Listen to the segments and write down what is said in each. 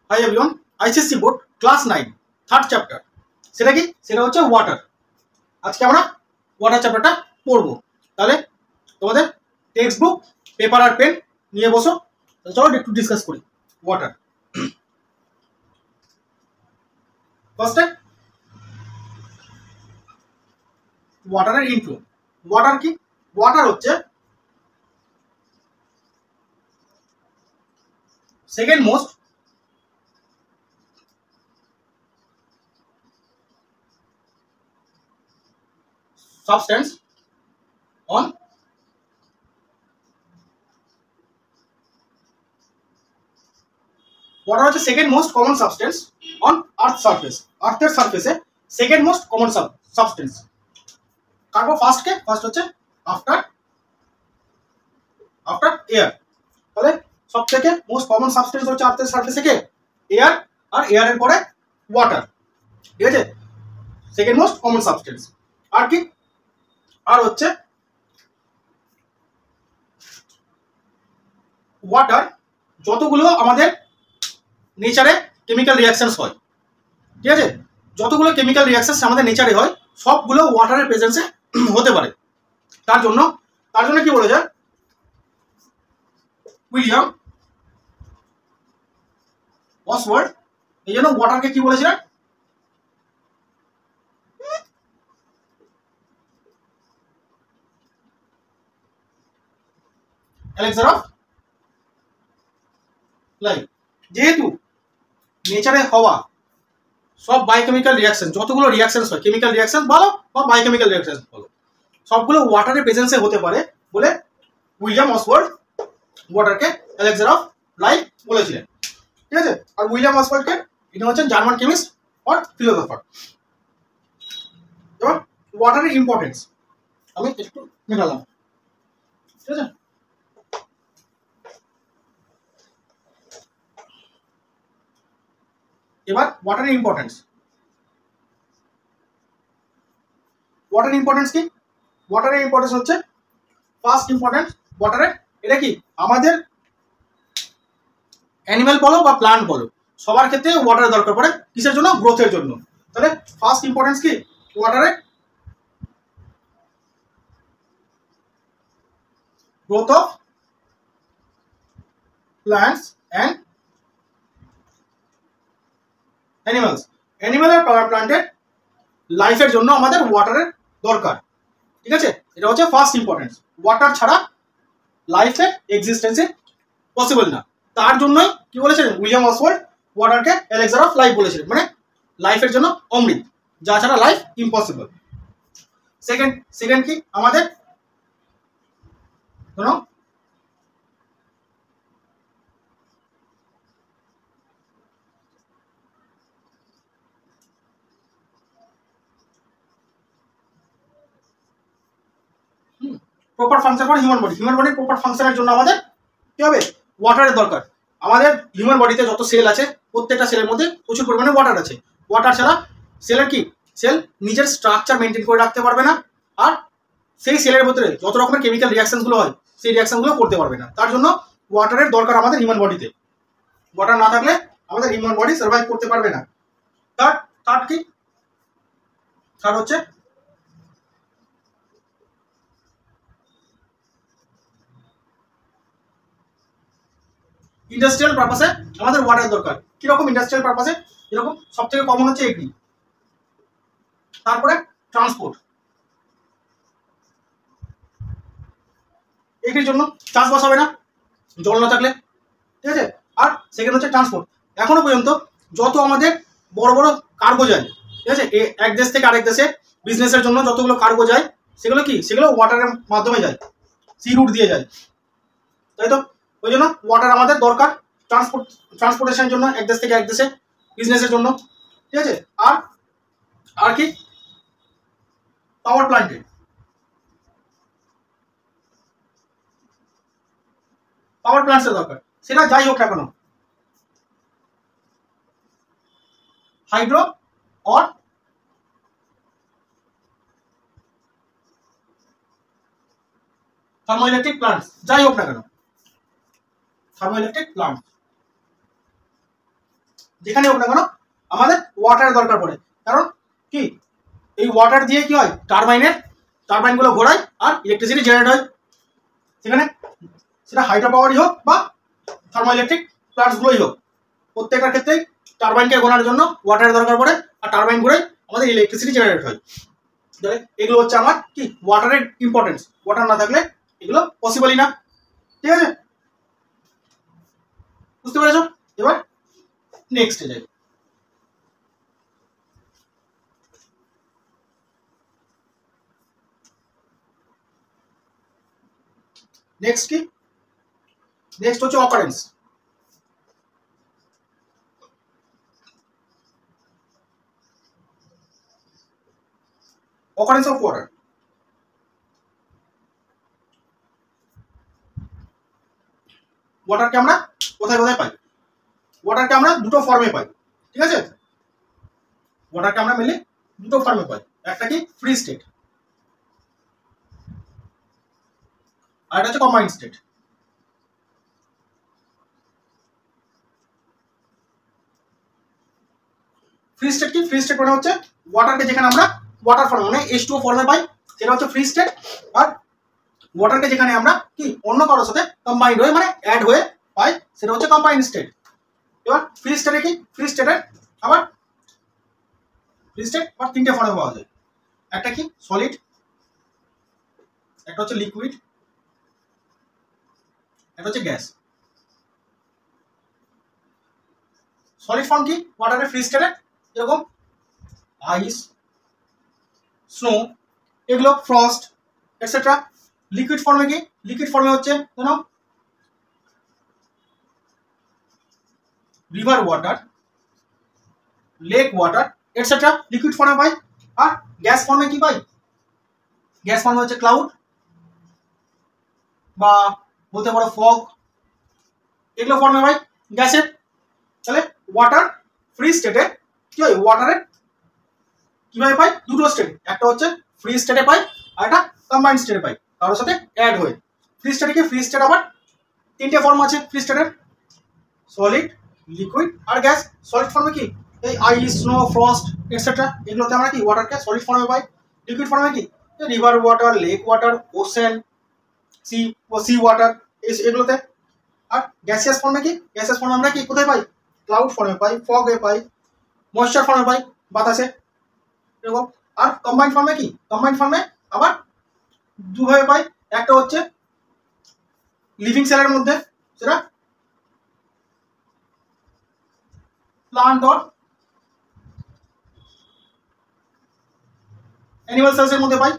Hi everyone, ICSE board class 9 third chapter. সেটা কি? সেটা হচ্ছে ওয়াটার। আজকে আমরা ওয়াটার চ্যাপ্টারটা পড়বো। তাহলে তোমাদের টেক্সট বুক, পেপার আর পেন নিয়ে বসো। চলো একটু ডিসকাস করি ওয়াটার। ফার্স্টে ওয়াটারের ইন্ট্রো। ওয়াটার কি? ওয়াটার হচ্ছে second most substance on water হচ্ছে second most common substance on earth surface. আর্থের সারফেসে সেকেন্ড মোস্ট কমন সাবস্টেন্স। কার্বো ফার্স্ট কে? ফার্স্ট হচ্ছে আফটার এয়ার। তাহলে সব থেকে মোস্ট কমন সাবস্টেন্স হচ্ছে আর্থের সারফেসে কে? এয়ার। আর এয়ারের পরে ওয়াটার। ঠিক আছে, সেকেন্ড মোস্ট কমন সাবস্টেন্স। আর কি? আর হচ্ছে ওয়াটার যতগুলো আমাদের নেচারে কেমিক্যাল রিয়াকশনস হয়, ঠিক আছে, যতগুলো কেমিক্যাল রিয়াকশনস আমাদের নেচারে হয় সবগুলো ওয়াটারের প্রেজেন্সে হতে পারে। তার জন্য কি বলে যায়, উইলিয়াম ওয়ার্ডসওয়ার্থ এই জন্য ওয়াটারকে কি বলেছিলেন? এলেক্সার অফ লাইফ। যেহেতু নেচারে হওয়া সব বায়োকেমিক্যাল রিয়াকশন, যতগুলো রিয়াকশন হয়, কেমিক্যাল রিয়াকশন বলো বা বায়োকেমিক্যাল রিয়াকশন বলো, সবগুলো ওয়াটারের প্রেজেন্সে হতে পারে বলে উইলিয়াম ওয়ার্ডসওয়ার্থ ওয়াটারকে এলেক্সার অফ লাইফ বলেছিলেন। ঠিক আছে, আর উইলিয়াম ওয়ার্ডসওয়ার্থকে এটা হচ্ছেন জার্মান কেমিস্ট আর ফিলোসফার। এবার ওয়াটারের ইম্পর্টেন্স আমি একটু মেটালাম। ঠিক আছে, এবার ওয়াটারের ইম্পর্টেন্স। ওয়াটারের ইম্পর্টেন্স কি? ওয়াটারের ইম্পর্টেন্স হচ্ছে ফার্স্ট ইম্পর্টেন্স ওয়াটারের, এটা কি আমাদের অ্যানিমেল বলো বা প্লান্ট বলো সবার ক্ষেত্রে ওয়াটারের দরকার পড়ে। কিসের জন্য? গ্রোথের জন্য। তাহলে ফার্স্ট ইম্পর্টেন্স কি ওয়াটারের? Growth of plants and animals. Animal আর প্লান্টের লাইফের জন্য আমাদের ওয়াটারের দরকার। ঠিক আছে, এটা হচ্ছে ফার্স্ট ইম্পর্টেন্স। ওয়াটার ছাড়া লাইফের এক্সিস্টেন্সে পসিবল না। তার জন্যই কি বলেছিলেন উইলিয়াম ওয়ার্ডসওয়ার্থ ওয়াটারকে এলেক্সার অফ লাইফ বলেছিলেন, মানে লাইফের জন্য অমৃত, যা ছাড়া লাইফ ইম্পসিবল। সেকেন্ড কি আমাদের ধরো proper function for human body. Human বডির প্রপার ফাংশনের জন্য আমাদের কি হবে? ওয়াটারের দরকার। আমাদের হিউম্যান বডিতে যত সেল আছে প্রত্যেকটা সেলের মধ্যে প্রচুর পরিমাণে ওয়াটার আছে। ওয়াটার ছাড়া সেলের কি? সেল নিজের স্ট্রাকচার মেনটেন করে রাখতে পারবে না, আর সেই সেলের ভিতরে যত রকমের কেমিক্যাল রিয়াকশনগুলো হয় সেই রিয়াকশনগুলো করতে পারবে না। তার জন্য ওয়াটারের দরকার আমাদের হিউম্যান বডিতে। ওয়াটার না থাকলে আমাদের হিউম্যান বডি সার্ভাইভ করতে পারবে না। থার্ড কি? থার্ড হচ্ছে ইন্ডাস্ট্রিয়াল পারপাসে আমাদের ওয়াটার দরকার। কিরকম ইন্ডাস্ট্রিয়াল পারপাসে? এরকম সব থেকে কমন হচ্ছে এগ্রি। তারপরে ট্রান্সপোর্ট, এগ্রির জন্য চাষবাস হবে না জল না থাকলে। ঠিক আছে, আর সেকেন্ড হচ্ছে ট্রান্সপোর্ট। এখনো পর্যন্ত যত আমাদের বড় বড় কার্গো যায়, ঠিক আছে, এক দেশ থেকে আরেক দেশে বিজনেসের জন্য যতগুলো কার্গো যায় সেগুলো কি? সেগুলো ওয়াটারের মাধ্যমে যায়, সি রুট দিয়ে যায়, তাই তো? ওই জন্য ওয়াটার আমাদের দরকার ট্রান্সপোর্টেশনের জন্য, এক দেশ থেকে এক দেশে বিজনেসের জন্য। ঠিক আছে, আর আর কি? পাওয়ার প্ল্যান্টে পাওয়ার প্ল্যান্টসের দরকার, সেটা যাই হোক না কেন, হাইড্রো অর থার্মোইলেকট্রিক প্ল্যান্টস, যাই হোক না কেন, থার্মোইলেকট্রিক প্ল্যান্ট। যেখানে হোক না কেন আমাদের ওয়াটারের দরকার পড়ে। কারণ কি এই ওয়াটার দিয়ে কি হয়, টারবাইনগুলো ঘোরায় আর ইলেকট্রিসিটি জেনারেট হয়। সেখানে সেটা হাইড্রো পাওয়ারই হোক বা থার্মো ইলেকট্রিক প্লান্টসগুলোই হোক, প্রত্যেকটার ক্ষেত্রেই টারবাইনকে ঘোরানোর জন্য ওয়াটারের দরকার পড়ে, আর টারবাইন ঘুরে আমাদের ইলেকট্রিসিটি জেনারেট হয়। এগুলো হচ্ছে আমার কি ওয়াটারের ইম্পর্টেন্স। ওয়াটার না থাকলে এগুলো পসিবলই না। ঠিক আছে, বুঝতে পেরেছ? এবার নেক্সটে যাই। নেক্সট কি, নেক্সট হচ্ছে অকারেন্স। Occurrence of water. ওয়াটারকে আমরা কোথায় কোথায় পাই? ওয়াটারকে আমরা দুটো ফর্মে পাই। ঠিক আছে, ওয়াটারকে আমরা মেনলি দুটো ফর্মে পাই। একটা কি ফ্রি স্টেট, আর একটা হচ্ছে কম্বাইন্ড স্টেট। ফ্রি স্টেট কি? ফ্রি স্টেট মানে হচ্ছে ওয়াটারকে যেখানে আমরা ওয়াটার ফর্মে মানে H2O ফর্মে পাই, সেটা হচ্ছে ফ্রি স্টেট। আর ওয়াটারকে যেখানে আমরা কি অন্য কারোর সাথে কম্বাইন্ড হয়ে মানে অ্যাড হয়ে পাই, সেটা হচ্ছে কম্বাইন্ড স্টেট। এবার ফ্রি স্টেটে কি, ফ্রি স্টেটে আবার তিনটে ফর্মে পাওয়া যায়। একটা কি সলিড, একটা হচ্ছে লিকুইড, একটা হচ্ছে গ্যাস। সলিড ফর্ম কি ওয়াটারের ফ্রি স্টেটে, যেরকম আইস, স্নো, এগুলো ফ্রস্ট এটসেট্রা। লিকুইড ফর্মে কি, লিকুইড ফর্মে হচ্ছে জানো river water, lake water etcetera liquid ফর্মে পাই। আর গ্যাস ফর্মে কি পাই? গ্যাস ফর্মে হচ্ছে ক্লাউড বা বলতে পারো ফগ, এগুলো ফর্মে পাই গ্যাসের। তাহলে ওয়াটার ফ্রি স্টেটে কি হয়, ওয়াটারের কিভাবে পাই? দুটো স্টেট, একটা হচ্ছে ফ্রি স্টেটে পাই আর একটা কম্বাইন্ড স্টেটে পাই, কারোর সাথে অ্যাড হয়ে। ফ্রি স্টেটে কি, ফ্রি স্টেট আবার তিনটে ফর্ম আছে ফ্রি স্টেটের, সলিড, লিকুইড আর গ্যাস। সলিড ফর্মে কি এই আইস, স্নো, ফ্রস্ট এটসেট্রা, এগুলোতে আমরা কি ওয়াটারকে সলিড ফর্মে পাই। লিকুইড ফর্মে কি river water, lake water, ocean, sea water এগুলোতে। আর গ্যাসিয়াস ফর্মে কি, গ্যাসিয়াস ফর্মে আমরা কি কোথায় পাই? ক্লাউড ফর্মে পাই, ফগে পাই, ময়েশ্চার ফর্মে পাই, বাতাসে এরকম। আর কম্বাইন্ড ফর্মে কি, কম্বাইন্ড ফর্মে আবার দুভাবে পাই। একটা হচ্ছে লিভিং সেলের মধ্যে, সেটা প্লান্ট অর অ্যানিমাল সেলসের মধ্যে পাই,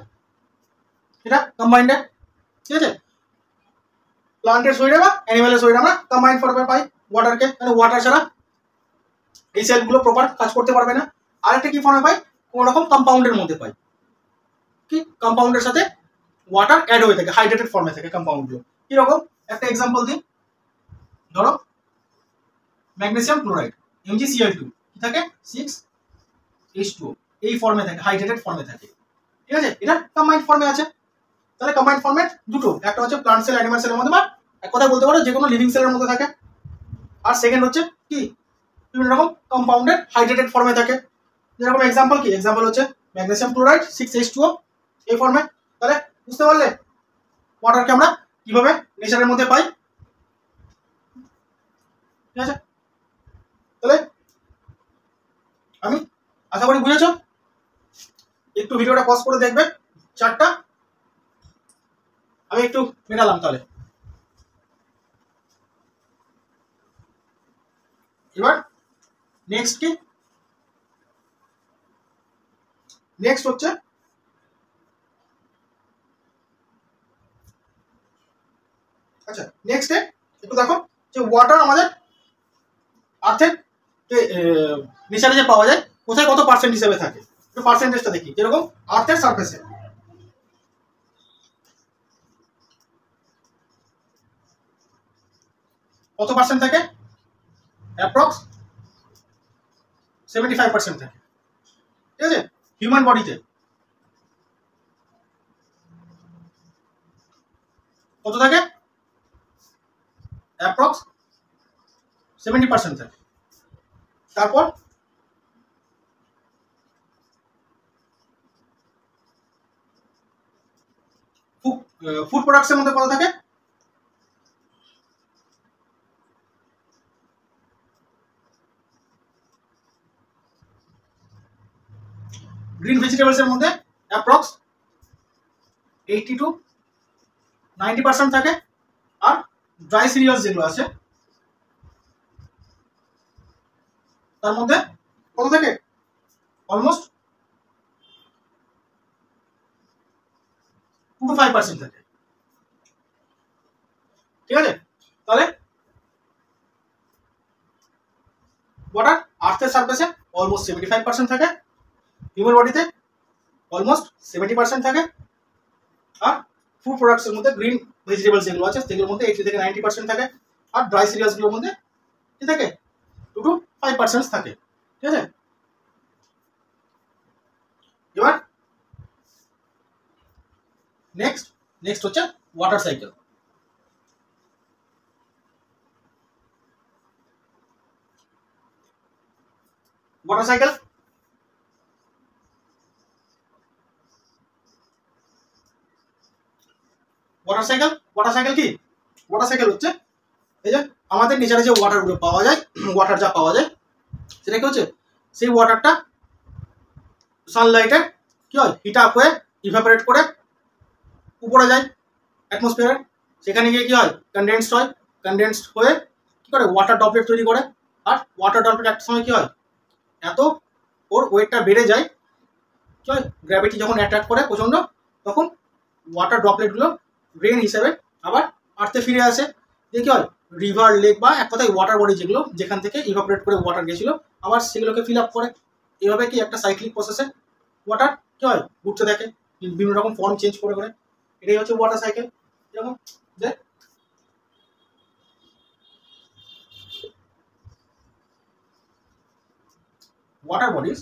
এটা কম্বাইন্ডে। ঠিক আছে, প্লান্টের শরীরে বা অ্যানিমালের শরীরে আমরা কম্বাইন্ড ফর্মে পাই ওয়াটারকে, মানে ওয়াটার ছাড়া এই সেলগুলো প্রপার কাজ করতে পারবে না। আরেকটা কি ফর্মে পাই? কোনো রকম কম্পাউন্ডের মধ্যে পাই, কি কম্পাউন্ডের সাথে ওয়াটার অ্যাড হয়ে থাকে, হাইড্রেটেড ফর্মে থাকে কম্পাউন্ডগুলো। কিরকম একটা এক্সাম্পল দিই, ধরো ম্যাগনেসিয়াম ক্লোরাইড MgCl2 কি থাকে 6H2O, এই ফর্মে থাকে, হাইড্রেটেড ফর্মে থাকে। ঠিক আছে, এটা কম্বাইন্ড ফর্মে আছে। তাহলে কম্বাইন্ড ফর্মেট দুটো, একটা হচ্ছে প্লান্ট সেল, অ্যানিমাল সেলের মধ্যে, বা এক কথা বলতে পারো যে কোনো লিভিং সেলের মধ্যে থাকে। আর সেকেন্ড হচ্ছে কি বিভিন্ন রকম কম্পাউন্ডের হাইড্রেটেড ফর্মে থাকে। যেরকম এক্সাম্পল কি, এক্সাম্পল হচ্ছে ম্যাগনেসিয়াম ক্লোরাইড 6H2O এই ফর্মে। তাহলে বুঝতে পারলে ওয়াটারকে আমরা কিভাবে নেচারের মধ্যে পাই। ঠিক আছে, তাহলে আমি আশা করি বুঝেছ। একটু ভিডিওটা পজ করে দেখবে, চারটা আমি একটু মেটালাম। তাহলে এবার নেক্সট কি, নেক্সট হচ্ছে আচ্ছা নেক্সটে একটু দেখো যে ওয়াটার আমাদের আর্থের নেচারে যে পাওয়া যায় কোথায় কত পার্সেন্ট হিসেবে থাকে, একটু পার্সেন্টেজটা দেখি। যেরকম আর্থের সারফেসে কত পার্সেন্ট থাকে? অ্যাপ্রক্স 75% থাকে। ঠিক আছে, হিউম্যান বডিতে কত থাকে? অ্যাপ্রক্স 70% থাকে। তারপর ফুড প্রোডাক্টসের মধ্যে কত থাকে? গ্রিন ভেজিটেবলসের মধ্যে অ্যাপ্রক্স 80 to 90% থাকে। আর ড্রাই সিরিয়ালস যেগুলো আছে তার মধ্যে কত থাকে? অলমোস্ট 2 to 5% থাকে। ঠিক আছে, তাহলে ওয়াটার আর্থের সারফেসে অলমোস্ট 75% থাকে, হিউম্যান বডিতে অলমোস্ট 70% থাকে, আর ফুড প্রোডাক্টসের মধ্যে গ্রিন ভেজিটেবলস যেগুলো আছে সেগুলোর মধ্যে 80 থেকে 90% থাকে, আর ড্রাই সিরিয়ালসগুলোর মধ্যে কি থাকে? 2 to 5% থাকে। ঠিক আছে, এবার নেক্সট হচ্ছে water cycle. Water cycle water cycle কি? ওয়াটার সাইকেল হচ্ছে এই যে আমাদের নেচারে যে ওয়াটারগুলো পাওয়া যায়, ওয়াটার যা পাওয়া যায় সেটা কি হচ্ছে, সেই ওয়াটারটা সানলাইটে কি হয়, হিট আপ হয়ে ইভাপোরেট করে উপরে যায় অ্যাটমসফিয়ারে, সেখানে গিয়ে কি হয়, কনডেন্সড হয়ে কি করে ওয়াটার ড্রপলেট তৈরি করে। আর ওয়াটার ড্রপলেট একটা সময় কি হয়, এত ওর ওয়েটটা বেড়ে যায়, কি হয়, গ্র্যাভিটি যখন অ্যাট্রাক্ট করে প্রচণ্ড, তখন ওয়াটার ড্রপলেটগুলো রেন হিসেবে আবার আর্থে ফিরে আসে। দিয়ে কি হয়, রিভার, লেক বা এক কথায় ওয়াটার বডি যেগুলো যেখান থেকে ইভাপোরেট করে ওয়াটার গেছিলো আবার সেগুলোকে ফিল আপ করে। এভাবে কি একটা সাইক্লিক প্রসেসে ওয়াটার কি হয়, ঘুরতে থাকে বিভিন্ন রকম ফর্ম চেঞ্জ করে করে। এটাই হচ্ছে ওয়াটার সাইকেল। যেমন যে ওয়াটার বডিজ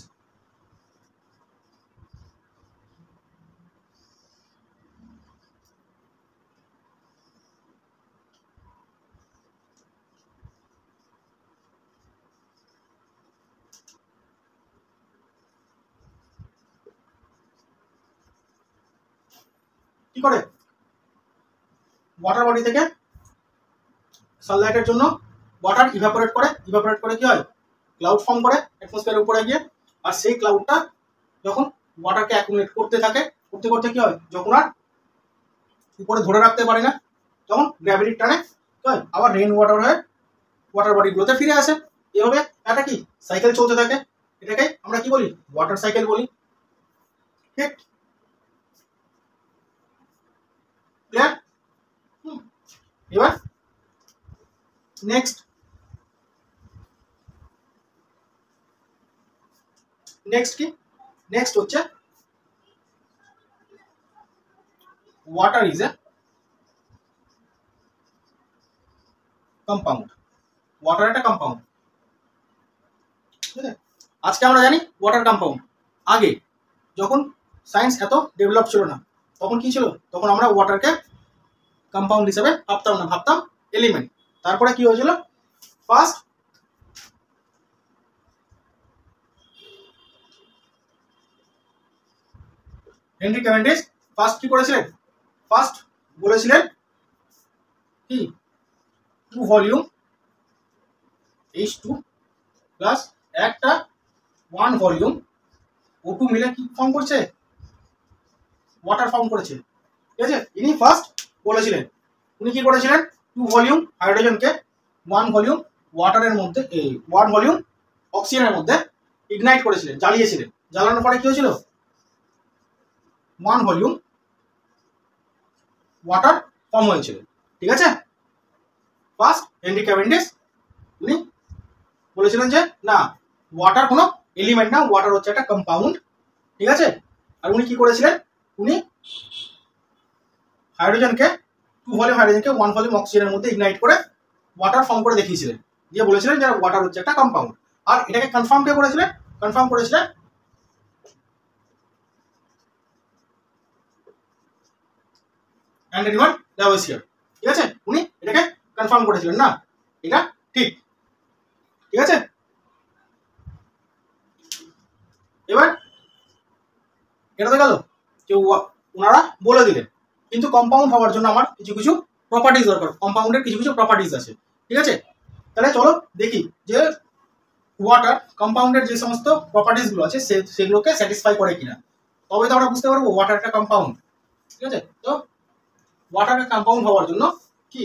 কি করে, ওয়াটার বডি থেকে সানলাইটের জন্য ওয়াটার ইভাপোরেট করে কি হয়, ক্লাউড ফর্ম করে অ্যাটমসফিয়ারের উপরে গিয়ে। আর সেই ক্লাউডটা যখন ওয়াটারকে অ্যাকুমুলেট করতে থাকে, করতে করতে কি হয়, যখন আর উপরে ধরে রাখতে পারে না, তখন গ্র্যাভিটির টানে কি হয়, আবার রেইন ওয়াটার হয়ে ওয়াটার বডিগুলোতে ফিরে আসে। এভাবে একটা কি সাইকেল চলতে থাকে। এটাকে আমরা কি বলি, ওয়াটার সাইকেল বলি। ঠিক, ক্লিয়ার? এবার নেক্সট কি, নেক্সট হচ্ছে water is a compound. Water একটা কম্পাউন্ড। ঠিক আছে, আজকে আমরা জানি ওয়াটার কম্পাউন্ড। আগে যখন সায়েন্স এত ডেভেলপ ছিল না, তখন কি ছিল, তখন আমরা ওয়াটারকে কম্পাউন্ড হিসেবে ভাবতাম না, ভাবতাম এলিমেন্ট। তারপরে কি হয়েছিল, ফার্স্ট হেনরি ক্যাভেন্ডিশ ফার্স্ট কি করেছিলেন, ফার্স্ট বলেছিলেন কি, 2 ভলিউম H2 প্লাস একটা 1 ভলিউম O2 মিলে কি ফর্ম করছে, ওয়াটার ফর্ম করেছে। ঠিক আছে, ইনি ফার্স্ট বলেছিলেন। উনি কি করেছিলেন, 2 ভলিউম হাইড্রোজেনকে 1 ভলিউম ওয়াটারের মধ্যে, 1 ভলিউম অক্সিজেনের মধ্যে ইগনাইট করেছিলেন, জ্বালিয়েছিলেন। জ্বালানোর পরে কি হয়েছিল, 1 ভলিউম ওয়াটার ফর্ম হয়েছিল। ঠিক আছে, ফার্স্ট হেনরি ক্যাভেন্ডিশ উনি বলেছিলেন যে না, ওয়াটার কোনো এলিমেন্ট না, ওয়াটার হচ্ছে একটা কম্পাউন্ড। ঠিক আছে, আর উনি কি করেছিলেন, উনি হাইড্রোজেনকে 2 ভলিউম হাইড্রোজেনকে 1 ভলিউম অক্সিজেনের মধ্যে ইগনাইট করে ওয়াটার ফর্ম করে দেখিয়েছিলেন। দিয়ে বলেছিলেন যে ওয়াটার হচ্ছে একটা কম্পাউন্ড। আর এটাকে কনফার্ম কে করেছিলেন, কনফার্ম করেছিলেন অ্যান্ড্রি ওয়ান লাভোইসিয়ার। ঠিক আছে, উনি এটাকে কনফার্ম করেছিলেন না, এটা ঠিক। ঠিক আছে, এটা তো গেল, কেউ ওনারা বলে দিলেন। কিন্তু কম্পাউন্ড হওয়ার জন্য আমার কিছু কিছু প্রপার্টিজ দরকার, কম্পাউন্ডের কিছু কিছু প্রপার্টিজ আছে, ঠিক আছে। তাহলে চলো দেখি যে ওয়াটার কম্পাউন্ডের যে সমস্ত প্রপার্টিজগুলো আছে সেগুলোকে স্যাটিসফাই করে কিনা, তবে তো আমরা বুঝতে পারবো ওয়াটার একটা কম্পাউন্ড, ঠিক আছে। তো ওয়াটার কম্পাউন্ড হওয়ার জন্য কি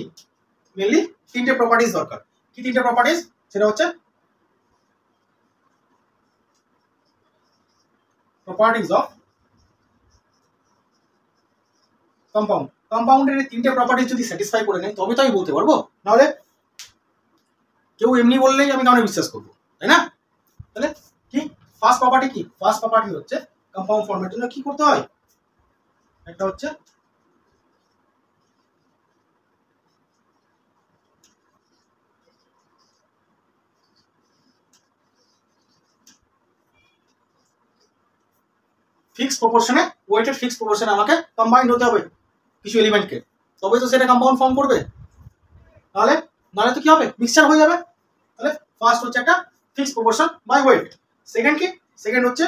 মেনলি তিনটে প্রপার্টিজ দরকার। কি তিনটে প্রপার্টিজ? সেটা হচ্ছে প্রপার্টিজ অফ কম্পাউন্ড। কম্পাউন্ডের তিনটে প্রপার্টিজ যদি স্যাটিসফাই করে নেয় তবে তো আমি বলতে পারবো, নাহলে কেউ এমনি বললেই আমি কেমন বিশ্বাস করবো, তাই না? তাহলে কি ফার্স্ট প্রপার্টি কি? ফার্স্ট প্রপার্টি হচ্ছে কম্পাউন্ড ফর্মের জন্য কি করতে হয়, একটা হচ্ছে ফিক্স প্রপোর্শনে, ওয়েটেড ফিক্স প্রপোর্শনে আমাকে কম্বাইন্ড হতে হবে কিছু এলিমেন্টকে, তবে তো সেটা কম্পাউন্ড ফর্ম করবে, তাহলে নাহলে তো কি হবে, মিক্সচার হয়ে যাবে। তাহলে ফার্স্ট হচ্ছে একটা fix proportion by weight. Second কি? সেকেন্ড হচ্ছে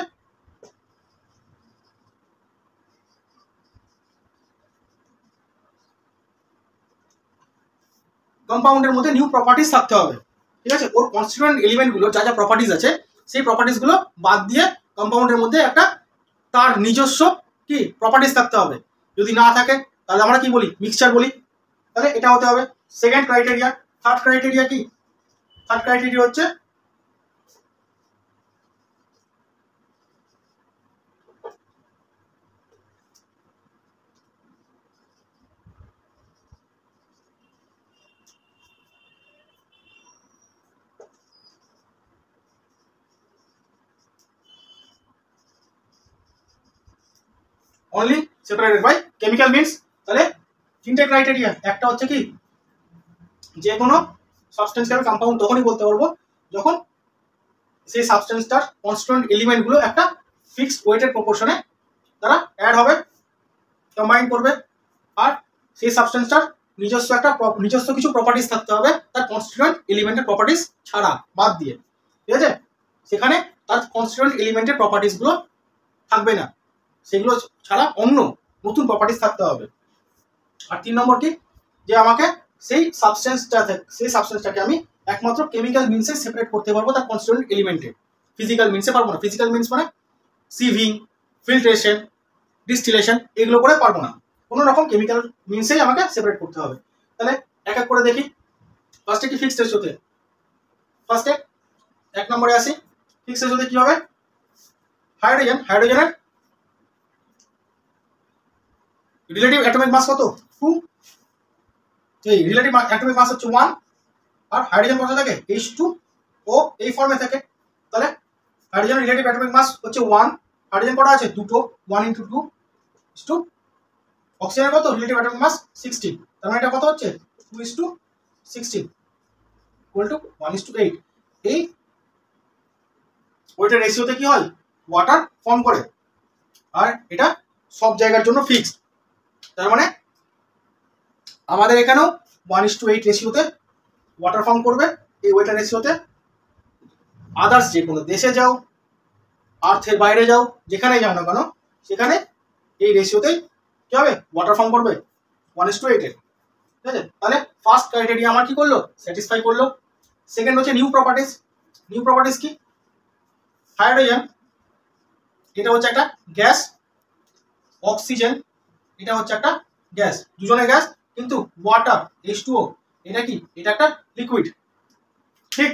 কম্পাউন্ডের মধ্যে নিউ প্রপার্টিজ থাকতে হবে, ঠিক আছে। ওর কনস্টিটিউয়েন্ট এলিমেন্টগুলো যা যা প্রপার্টিজ আছে সেই প্রপার্টিজগুলো বাদ দিয়ে কম্পাউন্ডের মধ্যে একটা তার নিজস্ব কি প্রপার্টিজ থাকতে হবে। যদি না থাকে তাহলে আমরা কি বলি, মিক্সচার বলি। তাহলে এটা হতে হবে সেকেন্ড ক্রাইটেরিয়া। থার্ড ক্রাইটেরিয়া কি? থার্ড ক্রাইটেরিয়া হচ্ছে only separated by chemical means. তাহলে তিনটে ক্রাইটেরিয়া। একটা হচ্ছে কি, যে কোনো সাবস্টেন্সিয়াল কম্পাউন্ড তখনই বলতে পারবো যখন সেই সাবস্টেন্সটার কনস্ট্যান্ট এলিমেন্টগুলো একটা ফিক্সড ওয়েটেড প্রপোর্শনে তারা অ্যাড হবে, কম্বাইন করবে, আর সেই সাবস্টেন্সটার নিজস্ব কিছু প্রপার্টিজ থাকতে হবে তার কনস্টিটিউয়েন্ট এলিমেন্টের প্রপার্টিজ ছাড়া, বাদ দিয়ে, ঠিক আছে। সেখানে তার কনস্টিটিউয়েন্ট এলিমেন্টের প্রপার্টিজগুলো থাকবে না, সেগুলো ছাড়া অন্য নতুন প্রপার্টিজ থাকতে হবে। আর 3 নম্বর কি, যে আমাকে সেই সাবস্টেন্সটাকে আমি একমাত্র কেমিক্যাল মিনসে সেপারেট করতে পারবো তার কনস্টিটিউয়েন্ট এলিমেন্টে, ফিজিক্যাল মিনসে পারবো না। ফিজিক্যাল মিনস মানে সিভিং, ফিল্ট্রেশন, ডিস্টিলেশন, এগুলো করে পারবো না, কোনো রকম কেমিক্যাল মিনসেই আমাকে সেপারেট করতে হবে। তাহলে এক এক করে দেখি। ফার্স্টে কি ফিক্সড রেশিওতে, ফার্স্টে 1 নম্বরে আসি। ফিক্সড রেশিওতে কি হবে, হাইড্রোজেনের রিলেটিভ অ্যাটমিক মাস কত, 2, এই রিলেটিভ অ্যাটমিক মাস হচ্ছে 1, আর হাইড্রোজেন কত থাকে, H2O এই ফর্মে থাকে। তাহলে হাইড্রোজেনের রিলেটিভ অ্যাটমিক মাস হচ্ছে 1, হাইড্রোজেন কটা আছে, দুটো, 1 × 2 is 2। অক্সিজেনের কত রিলেটিভ অ্যাটমিক মাস 16, তার মানে এটা কত হচ্ছে 2:16 ইকুয়াল টু 1:8। এই ওইটার রেশিওতে কি হয়, ওয়াটার ফর্ম করে, আর এটা সব জায়গার জন্য ফিক্সড। তার মানে আমাদের এখানেও 1:8 রেশিওতে ওয়াটার ফর্ম করবে এই ওয়েটার রেশিওতে। আদার্স যে কোনো দেশে যাও, আর্থের বাইরে যাও, যেখানেই যাও না কেন, সেখানে এই রেশিওতেই কি হবে, ওয়াটার ফর্ম করবে 1:8 এর, ঠিক আছে। তাহলে ফার্স্ট ক্রাইটেরিয়া আমার কি করলো, স্যাটিসফাই করলো। সেকেন্ড হচ্ছে নিউ প্রপার্টিজ। নিউ প্রপার্টিজ কি, হাইড্রোজেন এটা হচ্ছে একটা গ্যাস, অক্সিজেন এটা হচ্ছে একটা গ্যাস, দুজনের গ্যাস, কিন্তু ওয়াটার H2O এটা কি, এটা একটা লিকুইড, ঠিক।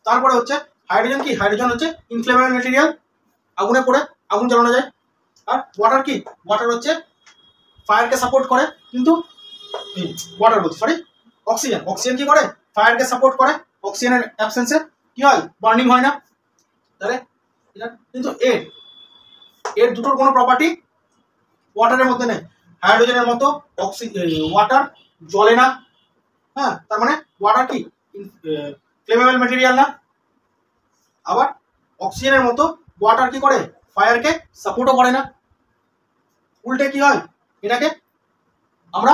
তারপরে হচ্ছে হাইড্রোজেন কি, হাইড্রোজেন হচ্ছে ইনফ্লেমেবল ম্যাটেরিয়াল, আগুনে পড়ে আগুন জ্বালানো যায়। আর ওয়াটার কি, ওয়াটার হচ্ছে ফায়ারকে সাপোর্ট করে, কিন্তু ওয়াটার বলছি সরি, অক্সিজেন, অক্সিজেন কি করে, ফায়ারকে সাপোর্ট করে, অক্সিজেনের অ্যাবসেন্সে কি হয়, বার্নিং হয় না। তাহলে এটা কিন্তু এর দুটোর কোনো প্রপার্টি ওয়াটারের মধ্যে নেই। হাইড্রোজেনের মতো ওয়াটার জ্বলে না, হ্যাঁ, তার মানে ওয়াটার কি ফ্লেমেবল ম্যাটেরিয়াল না। আবার অক্সিজেনের মতো ওয়াটার কি করে, ফায়ারকে সাপোর্টও করে না। উল্টে কি হয়, এটাকে আমরা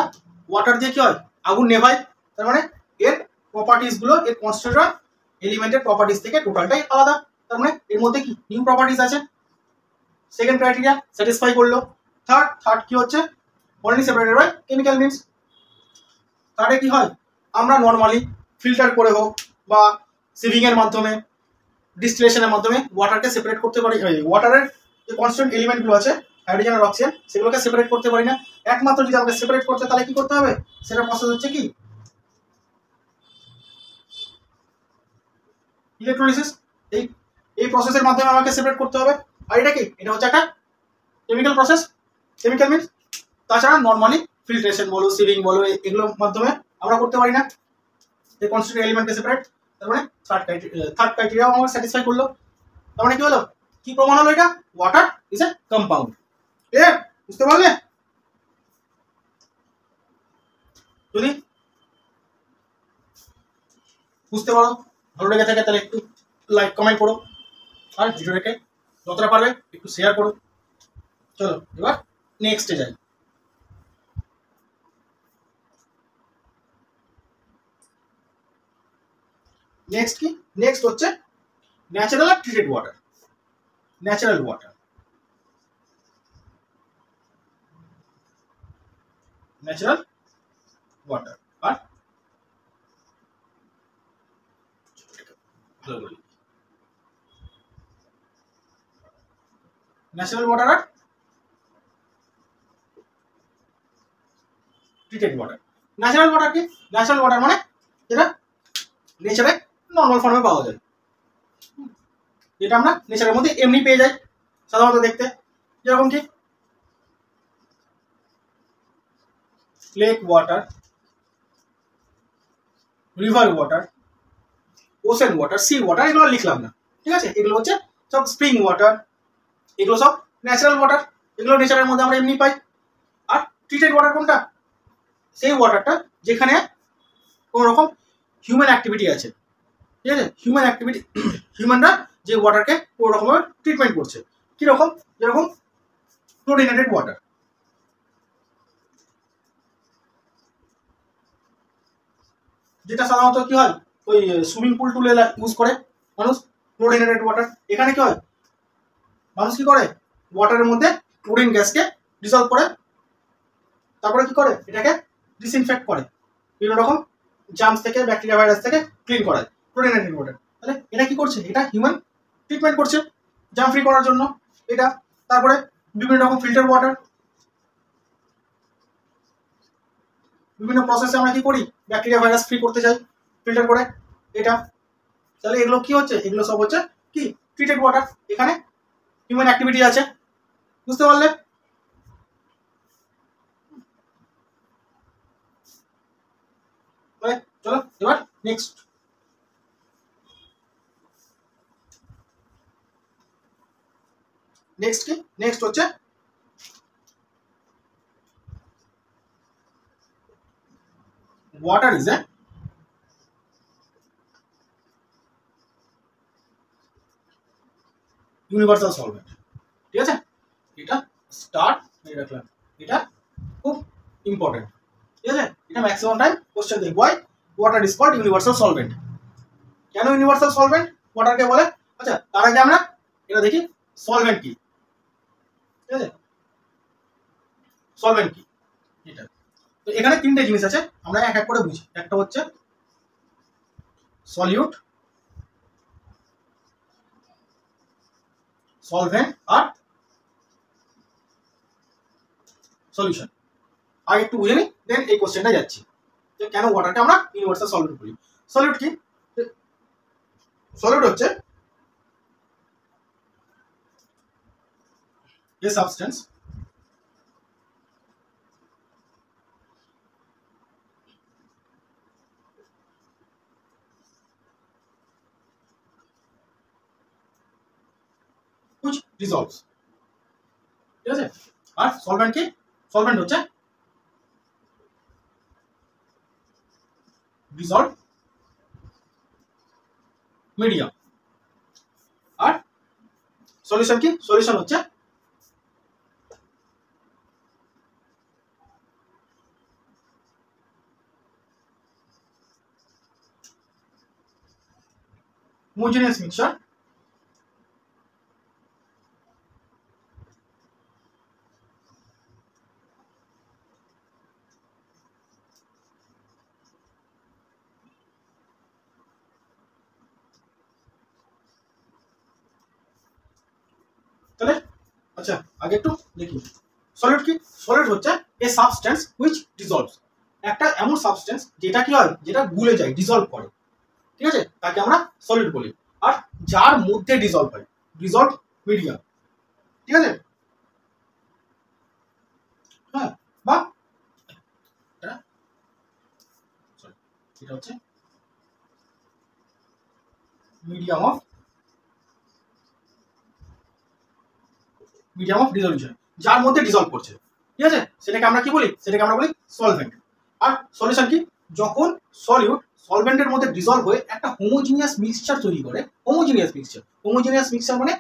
ওয়াটার দিয়ে কি হয়, আগুন নেভাই। তার মানে এর প্রপার্টিজ গুলো, এর কনস্টিটিউয়েন্ট এলিমেন্টের প্রপার্টিজ থেকে টোটালটাই আলাদা। তার মানে এর মধ্যে কি নিউ প্রপার্টিজ আছে। সেকেন্ড ক্রাইটেরিয়া স্যাটিসফাই করলো। থার্ড কি হচ্ছে, only separated by chemical means. তাহলে কি হয়, আমরা নর্মালি ফিল্টার করে হোক বা সিভিং এর মাধ্যমে, ডিস্টিলেশনের মাধ্যমে ওয়াটারকে সেপারেট করতে পারি। ওয়াটারের যে কনস্ট্যান্ট এলিমেন্টগুলো আছে হাইড্রোজেন আর অক্সিজেন, সেগুলোকে সেপারেট করতে পারি না। একমাত্র যদি আমাকে সেপারেট করতে, তাহলে কি করতে হবে, সেটা প্রসেস হচ্ছে কি ইলেকট্রোলিসিস। এই প্রসেসের মাধ্যমে আমাকে সেপারেট করতে হবে। আর এটা কি, এটা হচ্ছে একটা কেমিক্যাল প্রসেস, কেমিক্যাল মিনস। তাছাড়া নর্মালি ফিল্ট্রেশন বলো, সিভিং বলো, এগুলোর মাধ্যমে আমরা করতে পারি না যে কনস্ট্যান্ট এলিমেন্টকে সেপারেট। তার মানে থার্ড ক্রাইটেরিয়াও আমরা স্যাটিসফাই করলো। তার মানে কি হলো, কি প্রমাণ হলো, এটা water is a compound. Clear, বুঝতে পারলে? যদি বুঝতে পারো, ভালো লেগে থাকে, তাহলে একটু লাইক কমেন্ট করো, আর ভিডিওটাকে যতটা পারবে একটু শেয়ার করো। চলো এবার নেক্সটে যাই। নেক্সট কি, নেক্সট হচ্ছে ন্যাচারাল আর treated water. Natural water, natural water আর ভালো বলি, ন্যাচারাল ওয়াটার আর ট্রিটেড ওয়াটার। ন্যাচারাল ওয়াটার কি, ন্যাচারাল ওয়াটার মানে যেটা নেচারে নর্মাল ফর্মে পাওয়া যায়, যেটা আমরা নেচারের মধ্যে এমনি পেয়ে যাই সাধারণত দেখতে। যেরকম কি lake water, river water, ocean water, sea water, এগুলো লিখলাম না, ঠিক আছে। এগুলো হচ্ছে সব স্প্রিং ওয়াটার, এগুলো সব ন্যাচারাল ওয়াটার, এগুলো নেচারের মধ্যে আমরা এমনি পাই। আর ট্রিটেড ওয়াটার কোনটা, সেই ওয়াটারটা যেখানে কোনো রকম হিউম্যান অ্যাক্টিভিটি আছে, ঠিক আছে। হিউম্যান অ্যাক্টিভিটি, হিউম্যানরা যে ওয়াটারকে কোনো রকমভাবে ট্রিটমেন্ট করছে, কীরকম, যেরকম ক্লোরিনেটেড ওয়াটার, যেটা সাধারণত কি হয়, ওই সুইমিং পুল টুলে ইউজ করে মানুষ ক্লোরিনেটেড ওয়াটার। এখানে কি হয়, মানুষ কি করে, ওয়াটারের মধ্যে ক্লোরিন গ্যাসকে ডিসলভ করে, তারপরে কি করে, এটাকে ডিসইনফেক্ট করে, বিভিন্ন রকম জার্মস থেকে, ব্যাকটেরিয়া, ভাইরাস থেকে ক্লিন করায় ক্লোরিনেটেড ওয়াটার। তাহলে এটা কি করছে, এটা হিউম্যান ট্রিটমেন্ট করছে জার্ম ফ্রি করার জন্য এটা। তারপরে বিভিন্ন রকম ফিল্টার ওয়াটার, বিভিন্ন প্রসেসে আমরা কি করি, ব্যাকটেরিয়া, ভাইরাস ফ্রি করতে চাই ফিল্টার করে এটা। তাহলে এগুলো কি হচ্ছে, এগুলো সব হচ্ছে কি ট্রিটেড ওয়াটার, এখানে হিউম্যান অ্যাক্টিভিটি আছে, বুঝতে পারলে? চলো এবার নেক্সট। নেক্সট কি, নেক্সট হচ্ছে water is a universal solvent, ঠিক আছে। এটা স্টার্ট রাখলাম, এটা খুব ইম্পর্টেন্ট, ঠিক আছে। এটা ম্যাক্সিমাম টাইম কোশ্চেন দেখবো, water is called universal solvent. কেন ইউনিভার্সাল সলভেন্ট ওয়াটারকে বলে? আচ্ছা, তার আগে আমরা এটা দেখি সলভেন্ট কি, ঠিক আছে। সলভেন্ট কি, এটা তো এখানে তিনটে জিনিস আছে, আমরা এক এক করে বুঝি। একটা হচ্ছে সলিউট, সলভেন্ট আর সলিউশন। আগে একটু বুঝে নিই, দেন এই কোশ্চেনটা যাচ্ছি যে কেন ওয়াটারকে আমরা ইউনিভার্সাল সলিউট বলি। সলিউট কি, সলিউট হচ্ছে a substance which dissolves, ঠিক আছে। আর সলভেন্ট কি, সলভেন্ট হচ্ছে ডিসলভ মিডিয়াম। আর সলিউশন কি, সলিউশন হচ্ছে হোমোজেনিয়াস মিক্সচার আগে একটু দেখি সলিড কি। সলিড হচ্ছে এ সাবস্টেন্স হুইচ ডিসলভস, একটা এমন সাবস্টেন্স যেটা কি হয়, যেটা গুলে যায়, ডিসলভ করে, ঠিক আছে, তাকে আমরা সলিড বলি। আর যার মধ্যে ডিসলভ হয়, ডিসলভ মিডিয়াম, ঠিক আছে, হ্যাঁ, বা এটা হচ্ছে মিডিয়াম অফ ডিসলিউশন, যার মধ্যে ডিসলভ করছে, ঠিক আছে, সেটাকে আমরা কি বলি, সেটাকে আমরা বলি সলভেন্ট। আর সলিউশন কি, যখন সলিউট সলভেন্টের মধ্যে ডিসলভ হয়ে একটা হোমোজিনিয়াস মিক্সচার তৈরি করে। হোমোজিনিয়াস মিক্সচার মানে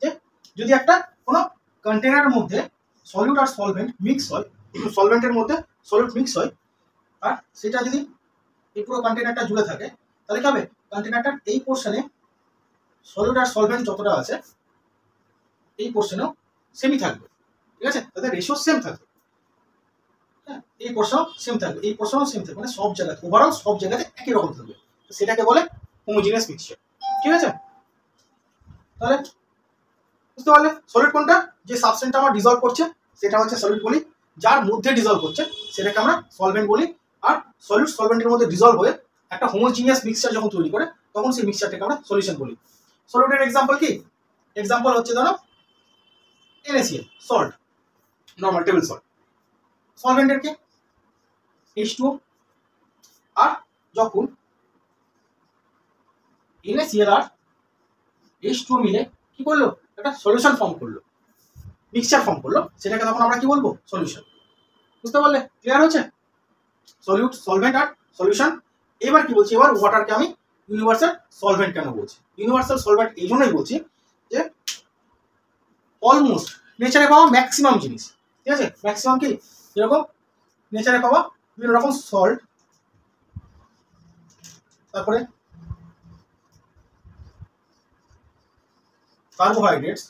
যে যদি একটা কোনো কন্টেনারের মধ্যে সলিউট আর সলভেন্ট মিক্স হয়, সলভেন্টের মধ্যে সলিউট মিক্স হয়, আর সেটা যদি এই পুরো কন্টেনারটা জুড়ে থাকে, তাহলে কি হবে, কন্টেনারটার এই পোর্শনে সলিউট আর সলভেন্ট যতটা আছে এই পোর্শনেও সেমই থাকবে, ঠিক আছে, তাদের রেশিও সেম থাকবে, হ্যাঁ, এই পোর্শনও সেম থাকবে, এই পোর্শনও সেম থাকবে, মানে সব জায়গাতে ওভারঅল সব জায়গাতে একই রকম থাকবে, সেটাকে বলে হোমোজিনিয়াস মিক্সচার, ঠিক আছে। তাহলে বুঝতে পারলে সলিড কোনটা, যে সাবস্টেন্সটা আমার ডিসলভ করছে সেটা হচ্ছে সলিড বলি, যার মধ্যে ডিসলভ করছে সেটাকে আমরা সলভেন্ট বলি, আর সলিড সলভেন্টের মধ্যে ডিসলভ হয়ে একটা হোমোজিনিয়াস মিক্সচার যখন তৈরি করে তখন সেই মিক্সচারটাকে আমরা সলিউশন বলি। সলিডের এক্সাম্পল কি, এক্সাম্পল হচ্ছে ধরো NaCl, salt, normal table salt. সলভেন্টের কি H2O, আর যখন NaCl আর H2O মিলে কি করলো, একটা সলিউশন ফর্ম করলো, মিক্সচার ফর্ম করলো, সেটাকে তখন আমরা কি বলবো, সলিউশন। বুঝতে পারলে, ক্লিয়ার হচ্ছে, সলিউট, সলভেন্ট আর সলিউশন। এবার কি বলছি, এবার ওয়াটারকে আমি ইউনিভার্সাল সলভেন্ট কেন বলছি, ইউনিভার্সাল সলভেন্ট এই জন্যই বলছি যে অলমোস্ট নেচারে পাওয়া ম্যাক্সিমাম জিনিস, ঠিক আছে, ম্যাক্সিমাম কি, যেরকম নেচারে পাওয়া বিভিন্ন রকম সল্ট, তারপরে কার্বোহাইড্রেটস,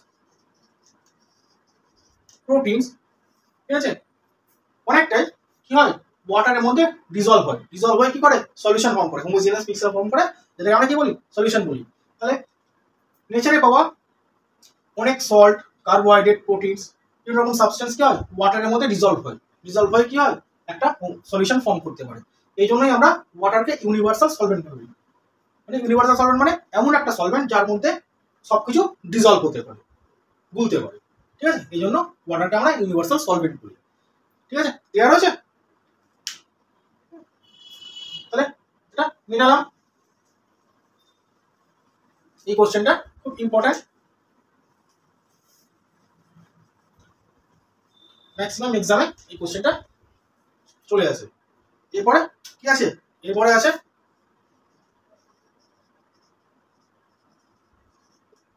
প্রোটিনস, ঠিক আছে, অনেকটাই কি হয়, ওয়াটারের মধ্যে ডিসলভ হয়, ডিসলভ হয়ে কি করে, সলিউশন ফর্ম করে, হোমোজিনিয়াস মিক্সচার ফর্ম করে, যেটাকে আমরা কি বলি, সলিউশন বলি। তাহলে নেচারে পাওয়া অনেক সল্ট, কার্বোহাইড্রেট, প্রোটিনস, বিভিন্ন রকম সাবস্টেন্স কি হয়, ওয়াটারের মধ্যে ডিসলভ হয়, ডিসলভ হয়ে কি হয়, একটা সলিউশন ফর্ম করতে পারে। এই জন্যই আমরা ওয়াটারকে ইউনিভার্সাল সলভেন্ট বলি, মানে ইউনিভার্সাল সলভেন্ট মানে এমন একটা সলভেন্ট যার মধ্যে সবকিছু ডিসলভ হতে পারে, গুলতে পারে, ঠিক আছে, এই জন্য ওয়াটারকে আমরা ইউনিভার্সাল সলভেন্ট বলি, ঠিক আছে, ক্লিয়ার হয়েছে। তাহলে এটা মেটালাম, এই কোশ্চেনটা খুব ইম্পর্টেন্ট, ম্যাক্সিমাম এক্সামে এই কোশ্চেনটা চলে আসে। এরপরে কি আছে, এরপরে আছে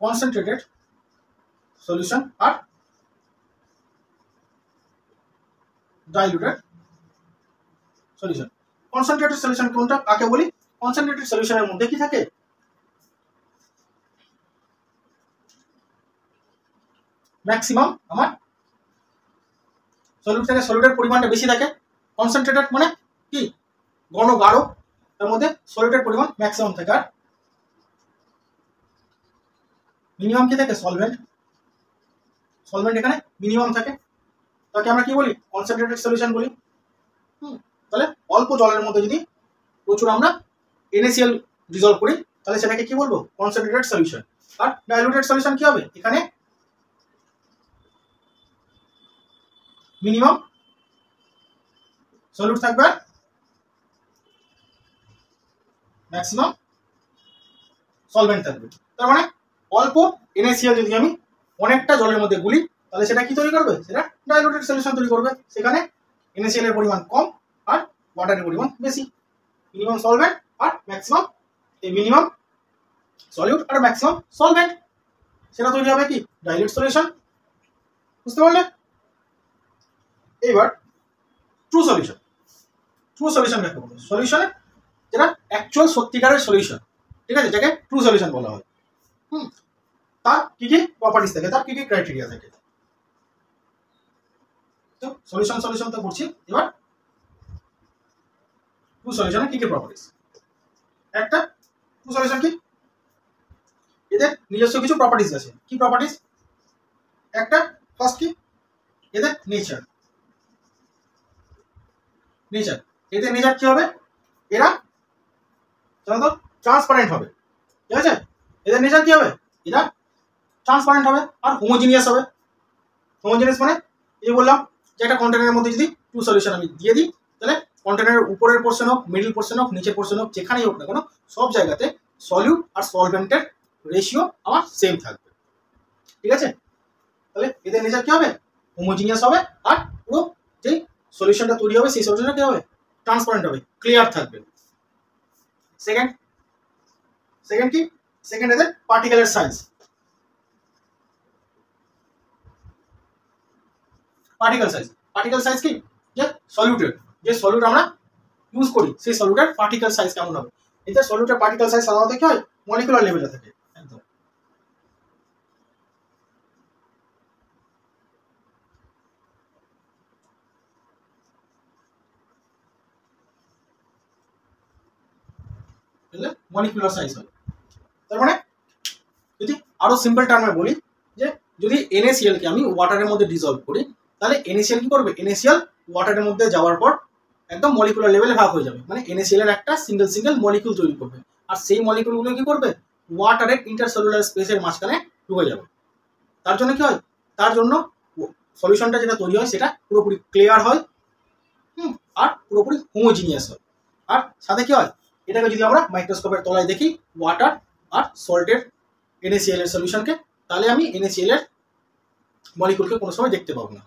কনসেন্ট্রেটেড সলিউশন আর ডাইলুটেড সলিউশন। কনসেন্ট্রেটেড সলিউশন কোনটা, কাকে বলি, কনসেন্ট্রেটেড সলিউশনের মধ্যে কি থাকে, ম্যাক্সিমাম আমার সলিউট থেকে সলিডের পরিমাণটা বেশি থাকে, কনসেন্ট্রেটেড মানে কি, ঘন গাঢ়, তার মধ্যে সলিডের পরিমাণ ম্যাক্সিমাম থাকে, আর মিনিমাম কি থাকে, সলভেন্ট, সলভেন্ট এখানে মিনিমাম থাকে, তাকে আমরা কি বলি, কনসেন্ট্রেটেড সলিউশন বলি। তাহলে অল্প জলের মধ্যে যদি প্রচুর আমরা NaCl ডিসলভ করি তাহলে সেটাকে কি বলবো, কনসেন্ট্রেটেড সলিউশন। আর ডাইলুটেড সলিউশন কি হবে, এখানে মিনিমাম সলিউট থাকবে আর ম্যাক্সিমাম সলভেন্ট থাকবে। তার মানে অল্প NaCl যদি আমি অনেকটা জলের মধ্যে গুলি তাহলে সেটা কি তৈরি করবে, সেটা ডাইলুটেড সলিউশন তৈরি করবে, সেখানে NaCl এর পরিমাণ কম আর ওয়াটারের পরিমাণ বেশি, মিনিমাম সলভেন্ট আর ম্যাক্সিমাম, এই মিনিমাম সলিউট আর ম্যাক্সিমাম সলভেন্ট, সেটা তৈরি হবে কি, ডাইলুট সলিউশন। বুঝতে পারলে, এবার ট্রু সলিউশন, ট্রু সলিউশন কাকে বলে, সলিউশনে যেটা অ্যাকচুয়াল সত্যিকারের সলিউশন, ঠিক আছে, যেটাকে ট্রু সলিউশন বলা হয়। তার কি কি প্রপার্টিস থাকে, তার কি কি ক্রাইটেরিয়া থাকে, তো সলিউশন তো করছি, এবার ট্রু সলিউশনের কি কি প্রপার্টিস। একটা ট্রু সলিউশন কি, এদের নিজস্ব কিছু প্রপার্টিস আছে, কি প্রপার্টিস, একটা ফার্স্ট কি, এদের নেচার। নেচার, এদের নেচার কি হবে? এরা জানো তো ট্রান্সপারেন্ট হবে, ঠিক আছে? এদের নেচার কি হবে? এরা ট্রান্সপারেন্ট হবে আর হোমোজিনিয়াস হবে। হোমোজিনিয়াস মানে এই বললাম যে একটা কন্টেনারের মধ্যে যদি টু সলিউশন আমি দিয়ে দিই, তাহলে কন্টেনারের উপরের পোর্শন হোক, মিডল পোর্শন হোক, নিচের পোর্শন হোক, যেখানেই হোক না কেন সব জায়গাতে সলিউট আর সলভেন্টের রেশিও আমার সেম থাকবে, ঠিক আছে? তাহলে এদের নেচার কি হবে? হোমোজিনিয়াস হবে আর পুরো যে সলিউশনটা তৈরি হবে সেই সলিউশনটা কি হবে? ট্রান্সপারেন্ট হবে, ক্লিয়ার থাকবে। সেকেন্ড কি? সেকেন্ড এদের পার্টিকেলের সাইজ। পার্টিকেল সাইজ কি? যে সলিউটের, যে সলিউট আমরা ইউজ করি সেই সলিউটের পার্টিকেল সাইজ কেমন হবে? এদের সলিউটের পার্টিকেল সাইজ সাধারণত কি হয়? মলিকুলার লেভেলে থাকে একদম। মলিকুলার সাইজ হয়। তার মানে যদি আরো সিম্পল টার্মে বলি, যে যদি NaCl কে আমি ওয়াটারের মধ্যে ডিজলভ করি, তাহলে NaCl কি করবে? NaCl ওয়াটারের মধ্যে যাওয়ার পর একদম মলিকুলার লেভেলে ভাগ হয়ে যাবে, মানে NaCl এর একটা সিঙ্গেল মলিকুল তৈরি করবে, আর সেই মলিকুলগুলো কি করবে? ওয়াটারের ইন্টারসেলুলার স্পেসের মাঝখানে ঢুকে যাবে। তার জন্য কি হয়? তার জন্য সলিউশনটা যেটা তৈরি হয় সেটা পুরোপুরি ক্লিয়ার হয়, আর পুরোপুরি হোমোজিনিয়াস হয়। আর সাথে কি হয়? এটাকে যদি আমরা মাইক্রোস্কোপের তলায় দেখি ওয়াটার আর সল্টের NaCl এর সলিউশনকে, তাহলে আমি NaCl এর মলিকুলকে কোনো সময় দেখতে পাবো না।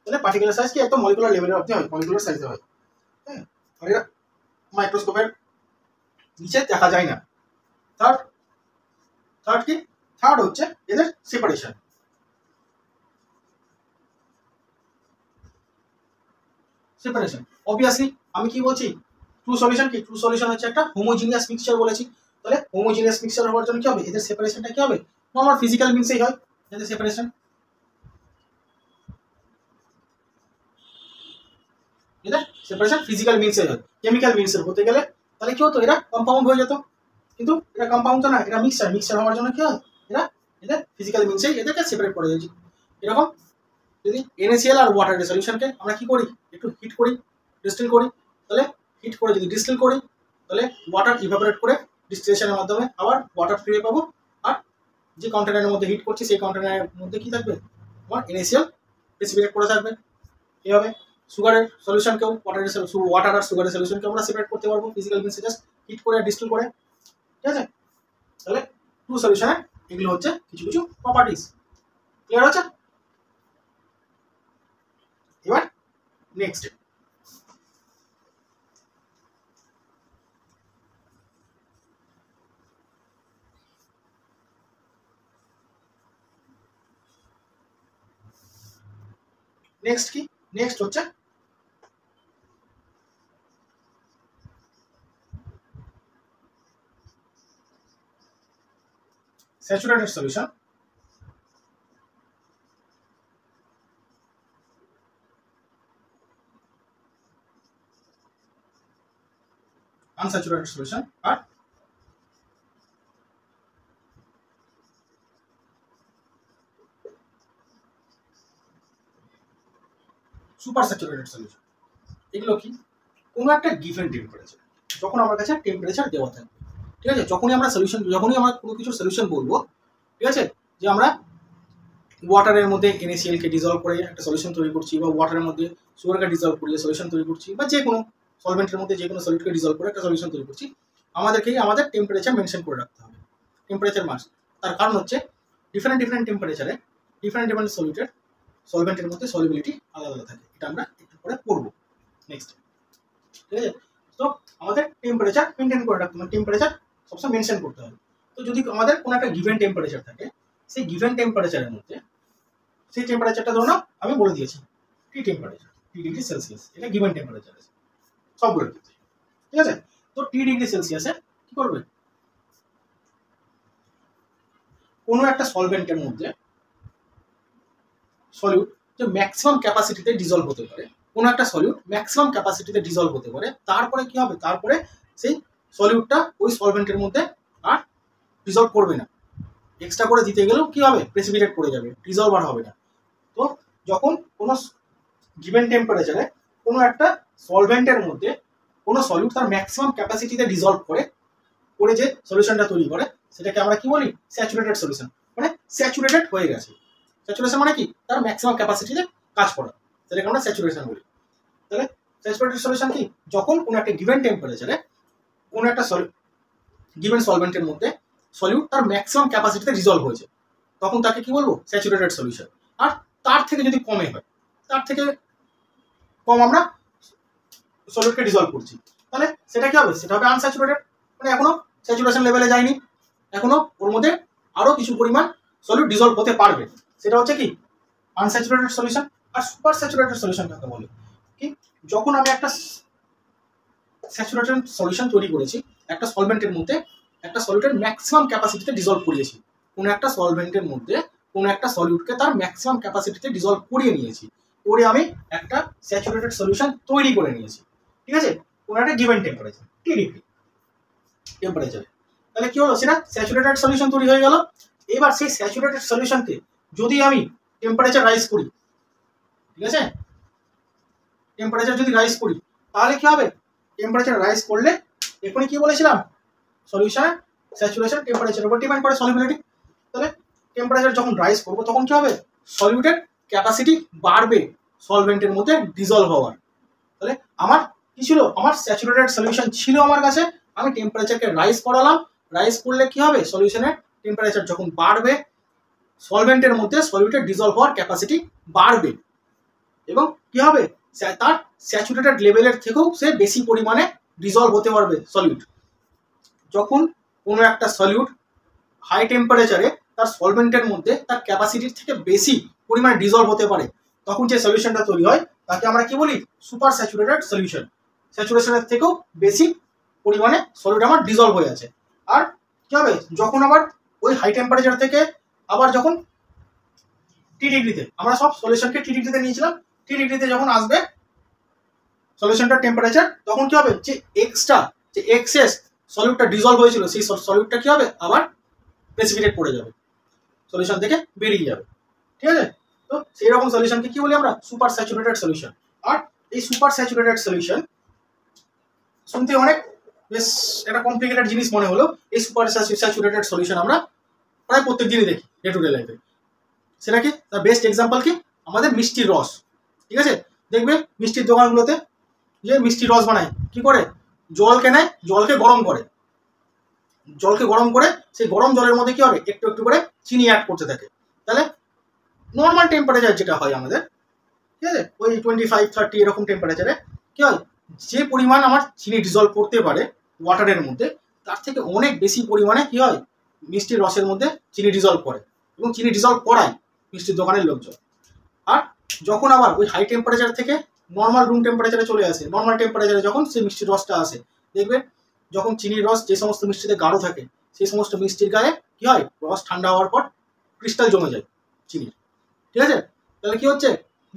তাহলে পার্টিকুলার সাইজ কি একদম মলিকুলার লেভেলের অবধি হয়, মলিকুলার সাইজে হয়, হ্যাঁ, আর এটা মাইক্রোস্কোপের নিচে দেখা যায় না। থার্ড কি? থার্ড হচ্ছে এদের সেপারেশন। অবভিয়াসলি আমি কি বলছি? ট্রু সলিউশন কি? ট্রু সলিউশন হচ্ছে একটা হোমোজিনিয়াস মিক্সচার বলেছি। তাহলে হোমোজিনিয়াস মিক্সচার হওয়ার জন্য কি হবে? এদের সেপারেশনটা কি হবে? নরমাল ফিজিক্যাল মিন্সেই হয় এদের সেপারেশন। এদের সেপারেশন ফিজিক্যাল মিন্সে হয়। কেমিক্যাল মিন্সের হতে গেলে তাহলে কি হতো? এরা কম্পাউন্ড হয়ে যেত, কিন্তু এটা কম্পাউন্ড তো না, এটা মিক্সচার হওয়ার জন্য কি হয়? এদের ফিজিক্যাল মিন্সেই এদেরকে সেপারেট করে দিয়েছি। এরকম যদি NaCl আর ওয়াটারের সলিউশনকে আমরা কি করি? একটু হিট করি, ডিস্টিল করি, তাহলে হিট করে যদি ডিস্টিল করি, তাহলে ওয়াটার ইভাপোরেট করে ডিস্টিলেশনের মাধ্যমে আবার ওয়াটার ফিরে পাবো, আর যে কন্টেনারের মধ্যে হিট করছি সেই কন্টেনারের মধ্যে কি থাকবে? আমার NaCl প্রেসিপিটেট করে থাকবে। এভাবে সুগারের সলিউশনকেও ওয়াটার আর সুগারের সলিউশনকে আমরা সেপারেট করতে পারবো ফিজিক্যাল মিন্সে, জাস্ট হিট করে ডিস্টিল করে, ঠিক আছে? তাহলে টু সলিউশনের এগুলো হচ্ছে কিছু কিছু প্রপার্টিস। ক্লিয়ার হচ্ছে? এবার নেক্সট কি? নেক্সট হচ্ছে স্যাচুরেটেড সলিউশন, আনস্যাচুরেটেড সলিউশন আর সুপার স্যাচুরেটেড সলিউশন। এগুলো কি? কোনো একটা গিভেন টেম্পারেচার, যখন আমার কাছে টেম্পারেচার দেওয়া থাকবে, ঠিক আছে? যখনই আমরা কোনো কিছু সলিউশন বলবো, ঠিক আছে, যে আমরা ওয়াটারের মধ্যে NaCl কে ডিজলভ করে একটা সলিউশন তৈরি করছি, বা ওয়াটারের মধ্যে সুগারকে ডিজলভ করে সলিউশন তৈরি করছি, বা যে কোনো সলভেন্টের মধ্যে যে কোনো সলিউটকে ডিজলভ করে একটা সলিউশন তৈরি করছি, আমাদের টেম্পারেচার মেনশন করে রাখতে হবে, টেম্পারেচার মাস। তার কারণ হচ্ছে ডিফারেন্ট টেম্পারেচারে ডিফারেন্ট সলভেন্টের মধ্যে সলিবিলিটি আলাদা থাকে। এটা আমরা একটু পরে পড়বো নেক্সট, ঠিক আছে? তো আমাদের টেম্পারেচার মেনটেন করে রাখতে হবে, টেম্পারেচার সবসময় মেনশন করতে হবে। তো যদি আমাদের কোনো একটা গিভেন টেম্পারেচার থাকে, সেই গিভেন টেম্পারেচারের মধ্যে সেই টেম্পারেচারটা ধরুন আমি বলে দিয়েছি টি টেম্পারেচার, টি ডিগ্রি সেলসিয়াস, এটা গিভেন টেম্পারেচার আছে সবগুলোর ক্ষেত্রে, ঠিক আছে? তো টি ডিগ্রি সেলসিয়াসে কি করবে? কোনো একটা সলভেন্টের মধ্যে সলিউট যে ম্যাক্সিমাম ক্যাপাসিটিতে ডিজলভ হতে পারে, কোনো একটা সলিউট ম্যাক্সিমাম ক্যাপাসিটিতে ডিজলভ হতে পারে, তারপরে কি হবে? তারপরে সেই সলিউটটা ওই সলভেন্টের মধ্যে আর ডিজলভ করবে না, এক্সট্রা করে দিতে গেলেও কি হবে? প্রেসিপিটেট করে যাবে, ডিজলভ আর হবে না। তো যখন কোনো গিভেন টেম্পারেচারে কোনো একটা সলভেন্টের মধ্যে কোনো সলিউট তার ম্যাক্সিমাম ক্যাপাসিটিতে ডিজলভ করে যে সলিউশনটা তৈরি করে সেটাকে আমরা কি বলি স্যাচুরেটেড সলিউশন, মানে স্যাচুরেটেড হয়ে গেছে। স্যাচুরেশন মানে কি তার ম্যাক্সিমাম ক্যাপাসিটিতে কাজ করা, সেটাকে আমরা স্যাচুরেশন বলি। তাহলে স্যাচুরেটেড সলিউশন কি, যখন কোনো একটা গিভেন টেম্পারেচারে কোনো একটা গিভেন সলভেন্টের মধ্যে সলিউট তার ম্যাক্সিমাম ক্যাপাসিটিতে রিজলভ হয়েছে, তখন তাকে কি বলবো স্যাচুরেটেড সলিউশন। আর তার থেকে যদি কমে হয়, তার থেকে কম আমরা সলিউটকে ডিজলভ করছি, তাহলে সেটা কি হবে, সেটা হবে আনস্যাচুরেটেড, মানে এখনো স্যাচুরেশন লেভেলে যায়নি, এখনো ওর মধ্যে আরো কিছু পরিমাণ সলিউট ডিজলভ হতে পারবে, সেটা হচ্ছে কি আনস্যাচুরেটেড সলিউশন। আর সুপার স্যাচুরেটেড সলিউশন কাকে বলে, কি যখন আমি একটা স্যাচুরেটেড সলিউশন তৈরি করেছি একটা সলভেন্টের মধ্যে, একটা সলিউটের ম্যাক্সিমাম ক্যাপাসিটিতে ডিজলভ করিয়েছি, কোনো একটা সলভেন্টের মধ্যে কোনো একটা সলিউটকে তার ম্যাক্সিমাম ক্যাপাসিটিতে ডিজলভ করিয়ে নিয়েছি, করে আমি একটা স্যাচুরেটেড সলিউশন তৈরি করে নিয়েছি, ঠিক আছে, কোনো একটা গিভেন টেম্পারেচার টি ডিগ্রি টেম্পারেচারে। তাহলে কি হলো, সেটা স্যাচুরেটেড সলিউশন তৈরি হয়ে গেল। এবার সেই স্যাচুরেটেড সলিউশনকে যদি আমি টেম্পারেচার রাইজ করি, ঠিক আছে, টেম্পারেচার যদি রাইজ করি তাহলে কি হবে, টেম্পারেচার রাইজ করলে এখনই কি বলেছিলাম সলিউশনের স্যাচুরেশন টেম্পারেচারের উপর ডিপেন্ড করে সলিবিলিটি। তাহলে টেম্পারেচার যখন রাইজ করবো তখন কি হবে, সলিউটের ক্যাপাসিটি বাড়বে সলভেন্টের মধ্যে ডিজলভ হওয়ার। তাহলে আমার কি ছিল, আমার স্যাচুরেটেড সলিউশন ছিল আমার কাছে, আমি টেম্পারেচারকে রাইজ করালাম, রাইজ করলে কি হবে, সলিউশনের টেম্পারেচার যখন বাড়বে সলভেন্টের মধ্যে সলিউটের ডিজলভ হওয়ার ক্যাপাসিটি বাড়বে, এবং কি হবে তার স্যাচুরেটেড লেভেলের থেকেও সে বেশি পরিমাণে ডিজলভ হতে পারবে সলিউট। যখন কোনো একটা সলিউট হাই টেম্পারেচারে তার সলভেন্টের মধ্যে তার ক্যাপাসিটির থেকে বেশি পরিমাণে ডিজলভ হতে পারে, তখন যে সলিউশনটা তৈরি হয় তাকে আমরা কি বলি সুপার স্যাচুরেটেড সলিউশন। স্যাচুরেশনের থেকেও বেশি পরিমাণে সলিউট আমার ডিজলভ হয়ে আছে। আর কি হবে, যখন আবার ওই হাই টেম্পারেচার থেকে আবার যখন টি ডিগ্রিতে, আমরা সব সলিউশনকে টি ডিগ্রিতে নিয়েছিলাম, টি ডিগ্রিতে যখন আসবে সলিউশনটার টেম্পারেচার, তখন কি হবে, যে এক্সট্রা যে এক্সেস সলিউটটা ডিজলভ হয়েছিল সেই সলিউটটা কি হবে আবার প্রেসিপিটেট পড়ে যাবে, সলিউশন থেকে বেরিয়ে যাবে, ঠিক আছে। তো সেই রকম সলিউশনকে কি বলি আমরা সুপার স্যাচুরেটেড সলিউশন। আর এই সুপার স্যাচুরেটেড সলিউশন শুনতে অনেক বেশ একটা কমপ্লিকেটেড জিনিস মনে হলো, এই সুপার স্যাচুরেটেড সলিউশন আমরা প্রায় প্রত্যেক দিনই দেখি ডে টু ডে লাইফে। সেটা কি, তার বেস্ট এক্সাম্পল কি আমাদের মিষ্টির রস, ঠিক আছে, দেখবে মিষ্টির দোকানগুলোতে যে মিষ্টির রস বানায় কি করে, জলকে নেয়, জলকে গরম করে, জলকে গরম করে সেই গরম জলের মধ্যে কি হবে একটু একটু করে চিনি অ্যাড করতে থাকে। তাহলে নর্মাল টেম্পারেচার যেটা হয় আমাদের, ঠিক আছে, ওই 25-30 এরকম টেম্পারেচারে কি হয়, যে পরিমাণ আমার চিনি ডিজলভ করতে পারে ওয়াটারের মধ্যে, তার থেকে অনেক বেশি পরিমাণে কি হয় মিষ্টির রসের মধ্যে চিনি ডিজলভ করে, এবং চিনি ডিজলভ করায় মিষ্টির দোকানের লোকজন। আর যখন আবার ওই হাই টেম্পারেচার থেকে নর্মাল রুম টেম্পারেচারে চলে আসে, নর্মাল টেম্পারেচারে যখন সেই মিষ্টির রসটা আসে, দেখবে যখন চিনির রস যে সমস্ত মিষ্টিতে গাঢ় থাকে সেই সমস্ত মিষ্টির গায়ে কি হয়, রস ঠান্ডা হওয়ার পর ক্রিস্টাল জমে যায় চিনির, ঠিক আছে। তাহলে কি হচ্ছে,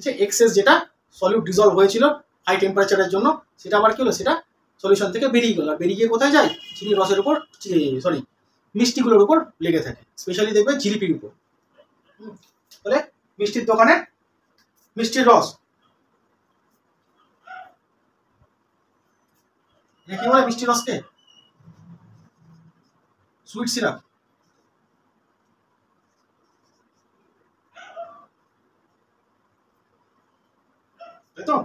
যে এক্সেস যেটা সলিউট ডিজলভ হয়েছিল হাই টেম্পারেচারের জন্য, সেটা আবার কি হলো, সেটা সলিউশন থেকে বেরিয়ে গেল, বেরিয়ে গিয়ে কোথায় যায়, চিনির রসের উপর, সরি মিষ্টিগুলোর উপর লেগে থাকে, স্পেশালি দেখবে জিলিপির উপর। তাহলে মিষ্টির দোকানে মিষ্টির রস কি বলে, মিষ্টি রসকে সুইট সিরাপ, তাই তো।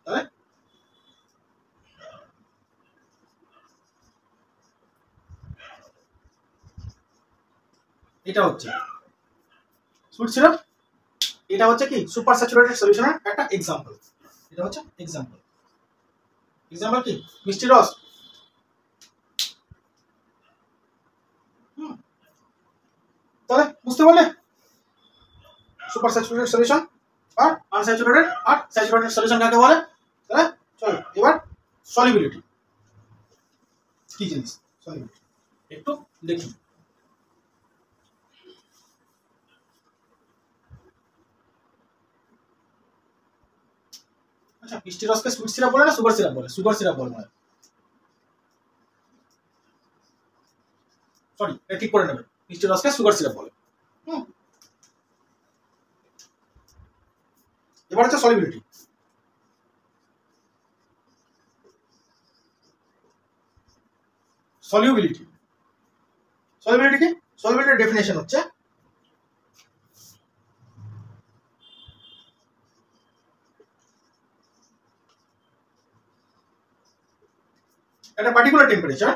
তাহলে এটা হচ্ছে সুইট সিরাপ, এটা হচ্ছে কি সুপার স্যাচুরেটেড সলিউশনের একটা এক্সাম্পল, এটা হচ্ছে এক্সাম্পল। এক্সাম্পল কি মিষ্টি রস। তাহলে বুঝতে পারলে সুপার স্যাচুরেটেড সলিউশন আর আনস্যাচুরেটেড আর স্যাচুরেটেড সলিউশন কাকে বলে। তাহলে চলো এবার সলিবিলিটি কি জিনিস, সলিবিলিটি একটু দেখি। আচ্ছা, মিষ্টি রসকে সুইট সিরাপ বলে না সুগার সিরাপ বলে, সুগার সিরাপ বলে মনে হয়, সরি ঠিক করে নেবে। মিষ্টি রসকে সুগার সিরাপ বলে। এবার হচ্ছে সলিবিলিটি। সলিউবিলিটি সলিউবিলিটি কি? সলিউবিলিটির ডেফিনেশন হচ্ছে একটা পার্টিকুলার টেম্পারেচার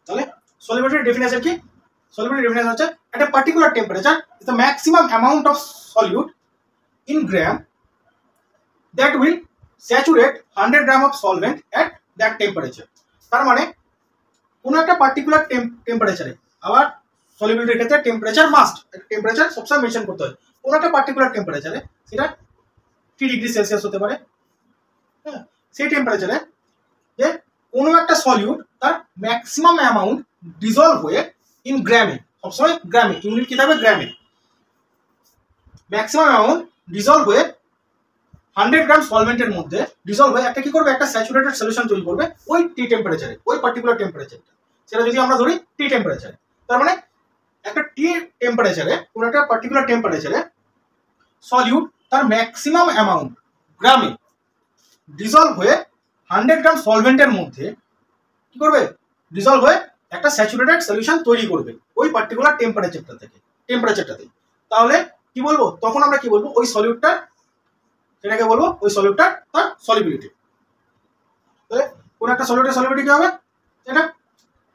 তাহলে সলিউবিলিটির ডেফিনেশন কি? সলিউবিলিটির ডেফিনেশন হচ্ছে একটা particular temperature is the maximum amount of solute in gram that will saturate 100 gram of solvent at that temperature। তার মানে কোনো একটা পার্টিকুলার টেম্পারেচারে, আবার সলিউবিলিটির ক্ষেত্রে টেম্পারেচার মাস্ট, টেম্পারেচার সবসময় মেনশন করতে হয়। কোনো একটা পার্টিকুলার টেম্পারেচারে, সেটা 3 ডিগ্রি সেলসিয়াস হতে পারে, হ্যাঁ, সেই টেম্পারেচারে যে কোনো একটা সলিউট তার ম্যাক্সিমাম অ্যামাউন্ট ডিজলভ হয়ে ইন গ্রামে, সবসময় গ্রামে, ইউনিট কি থাকবে? গ্রামে। ম্যাক্সিমাম অ্যামাউন্ট ডিজলভ হয়ে 100 গ্রাম সলভেন্টের মধ্যে ডিজলভ হয়ে একটা কি করবে? একটা স্যাচুরেটেড সলিউশন তৈরি করবে ওই টি টেম্পারেচারে, ওই পার্টিকুলার টেম্পারেচারটা। সেটা যদি আমরা ধরি টি টেম্পারেচারে, তার মানে একটা টি টেম্পারেচারে, কোনো একটা পার্টিকুলার টেম্পারেচারে সলিউট তার ম্যাক্সিমাম অ্যামাউন্ট গ্রামে ডিজলভ হয়ে 100 গ্রাম সলভেন্টের মধ্যে কি করবে? ডিজলভ হয়ে একটা স্যাচুরেটেড সলিউশন তৈরি করবে ওই পার্টিকুলার টেম্পারেচারটাতে। তাহলে কি বলবো? তখন আমরা কি বলবো? ওই সলিউটটা, সেটাকে বলবো ওই সলিউটটার তার সলিবিলিটি। তাহলে কোন একটা সলিউটের সলিবিলিটি কি হবে?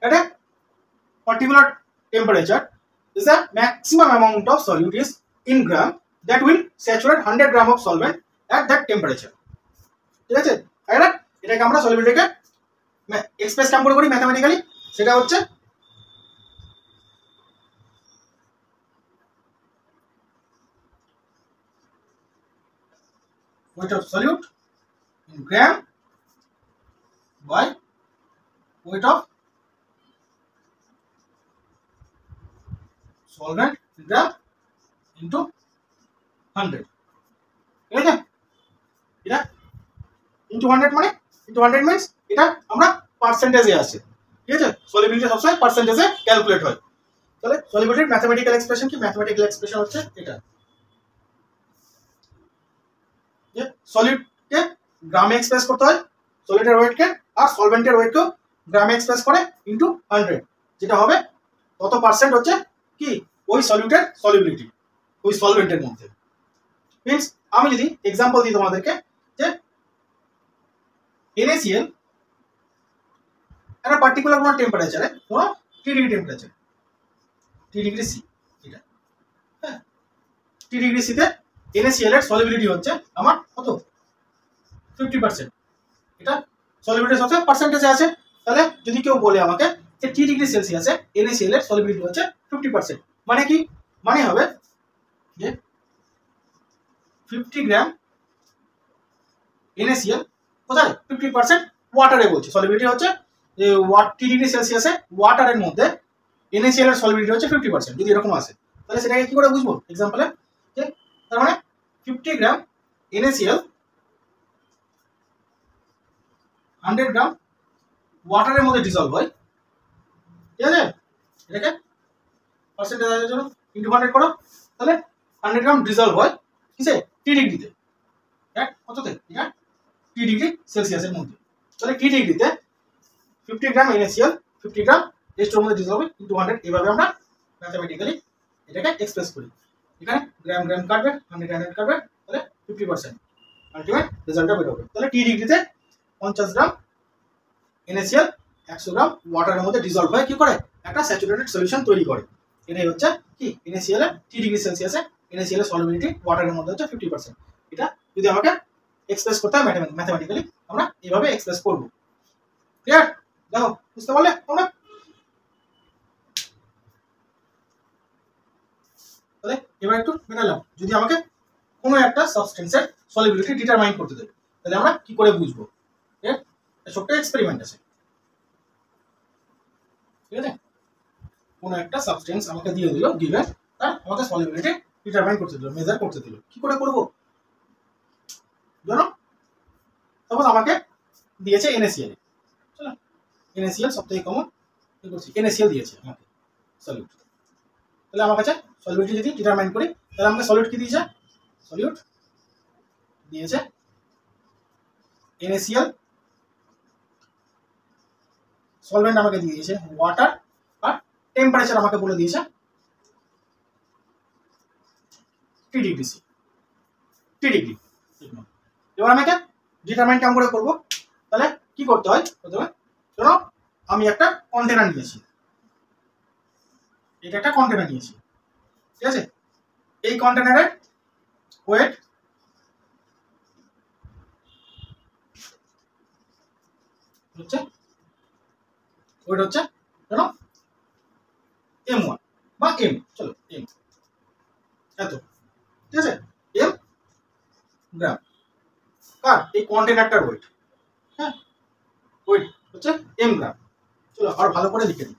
এটা particular temperature is the maximum amount of solute is in gram that will saturate 100 gram of solvent at that temperature। ঠিক আছে? এটাকে আমরা সলিবিলিটিকে এক্সপ্রেস কেমন করে করি ম্যাথমেটিক্যালি? সেটা হচ্ছে weight of solute in gram by weight of solvent in gram into 100। ঠিক আছে? এটা into 100 মানে into 100 means এটা আমরা পার্সেন্টেজে আছে। ঠিক আছে? সলিবিলিটি সবসময় পার্সেন্টেজে ক্যালকুলেট হয়। তাহলে সলিবিলিটির ম্যাথমেটিক্যাল এক্সপ্রেশন কি? ম্যাথমেটিক্যাল এক্সপ্রেশন হচ্ছে এটা, যে সলিডকে গ্রামে এক্সপ্রেস করতে হয়, সলিডের ওয়েটকে, আর সলভেন্টের ওয়েটকেও গ্রামে এক্সপ্রেস করে ইনটু 100, যেটা হবে কত পার্সেন্ট হচ্ছে কি? ওই সলিউটের সলিবিলিটি ওই সলভেন্টের মধ্যে। মিনস আমি যদি এক্সাম্পল দিই তোমাদেরকে, যে NaCl একটা পার্টিকুলার কোনো টেম্পারেচারে, কোনো 3 ডিগ্রি টেম্পারেচার, 3 ডিগ্রি সি, এটা হ্যাঁ 3 ডিগ্রি সিতে NaCl এর সলিবিলিটি হচ্ছে আমার কত? 50%। এটা সলিবিলিটি সবসময় পার্সেন্টেজে আছে। তাহলে যদি কেউ বলে আমাকে যে 3 ডিগ্রি সেলসিয়াসে NaCl এর সলিবিলিটি হচ্ছে 50%, মানে কি? মানে হবে যে 50 গ্রাম NaCl কোথায়? 50% ওয়াটারে বলছি। সলিবিলিটি হচ্ছে যে 3 ডিগ্রি সেলসিয়াসে ওয়াটারের মধ্যে NaCl এর সলিবিলিটি হচ্ছে 50%। যদি এরকম আসে তাহলে সেটাকে কি করে বুঝবো এক্সাম্পলে? যে তার মানে 50 গ্রাম NaCl 100 গ্রাম ওয়াটারের মধ্যে ডিজলভ হয়। ঠিক আছে? এটাকে পার্সেন্টেজের জন্য ইনটু 100 করো, তাহলে 100 গ্রাম ডিজলভ হয় কিসে? 3 ডিগ্রিতে। কততে? এটা 3 ডিগ্রি সেলসিয়াসের মধ্যে। তাহলে টি ডিগ্রিতে 50 গ্রাম NaCl 50 গ্রাম H2 মধ্যে ডিজলভ হবে ইনটু 100, এইভাবে আমরা ম্যাথমেটিক্যালি এটাকে এক্সপ্রেস করি। এখানে গ্রাম গ্রাম কাটবে, 100 কাটবে, তাহলে 50% আলটিমেট রেজাল্টটা বের হবে। তাহলে টি ডিগ্রিতে 50 গ্রাম NaCl 100 গ্রাম ওয়াটারের মধ্যে ডিজলভ হয়ে কি করে একটা স্যাচুরেটেড সলিউশন তৈরি করে। এটাই হচ্ছে কি NaCl এর টি ডিগ্রি সেলসিয়াসে NaCl এর সলিবিলিটি ওয়াটারের মধ্যে হচ্ছে 50%। এটা যদি আমাকে এক্সপ্রেস করতে হয় ম্যাথমেটিক্যালি আমরা এইভাবে এক্সপ্রেস করব। ক্লিয়ার? দেখো বুঝতে পারলে তোমরা? তাহলে এবার একটু মেলালাম, যদি আমাকে কোনো একটা সাবস্টেন্সের সলিবিলিটি ডিটারমাইন করতে দেবে তাহলে আমরা কি করে বুঝবো? এর ছোট্ট এক্সপেরিমেন্ট আছে, ঠিক আছে? কোনো একটা সাবস্টেন্স আমাকে দিয়ে দিল, গিভেন তার আমাকে সলিবিলিটি ডিটারমাইন করতে দিল, মেজার করতে দিল, কি করে করব জানো? সাপোজ আমাকে দিয়েছে NaCl, চলো NaCl সবথেকে কমন কি করছি, NaCl দিয়েছে আমাকে সলিউট। তাহলে আমার কাছে সলিউট যদি ডিটারমাইন করি তাহলে আমাকে সলিউট কি দিয়েছে, সলিউট দিয়েছে NaCl, সলভেন্ট আমাকে দিয়ে দিয়েছে ওয়াটার, আর টেম্পারেচার আমাকে বলে দিয়েছে T degree C, T degree. এবার আমাকে ডিটারমাইন কেমন করে করবো? তাহলে কি করতে হয় প্রথমে, ধরো আমি একটা কন্টেনার নিয়েছি, এটা একটা কন্টেনার নিয়েছি, ঠিক আছে? এই কন্টেনারের ওয়েট হচ্ছে ধরো M1 বা M, চলো M এত, ঠিক আছে? M গ্রাম, কার এই কন্টেনারটার ওয়েট, হ্যাঁ ওয়েট হচ্ছে M গ্রাম। চলো আর ভালো করে লিখে দিই,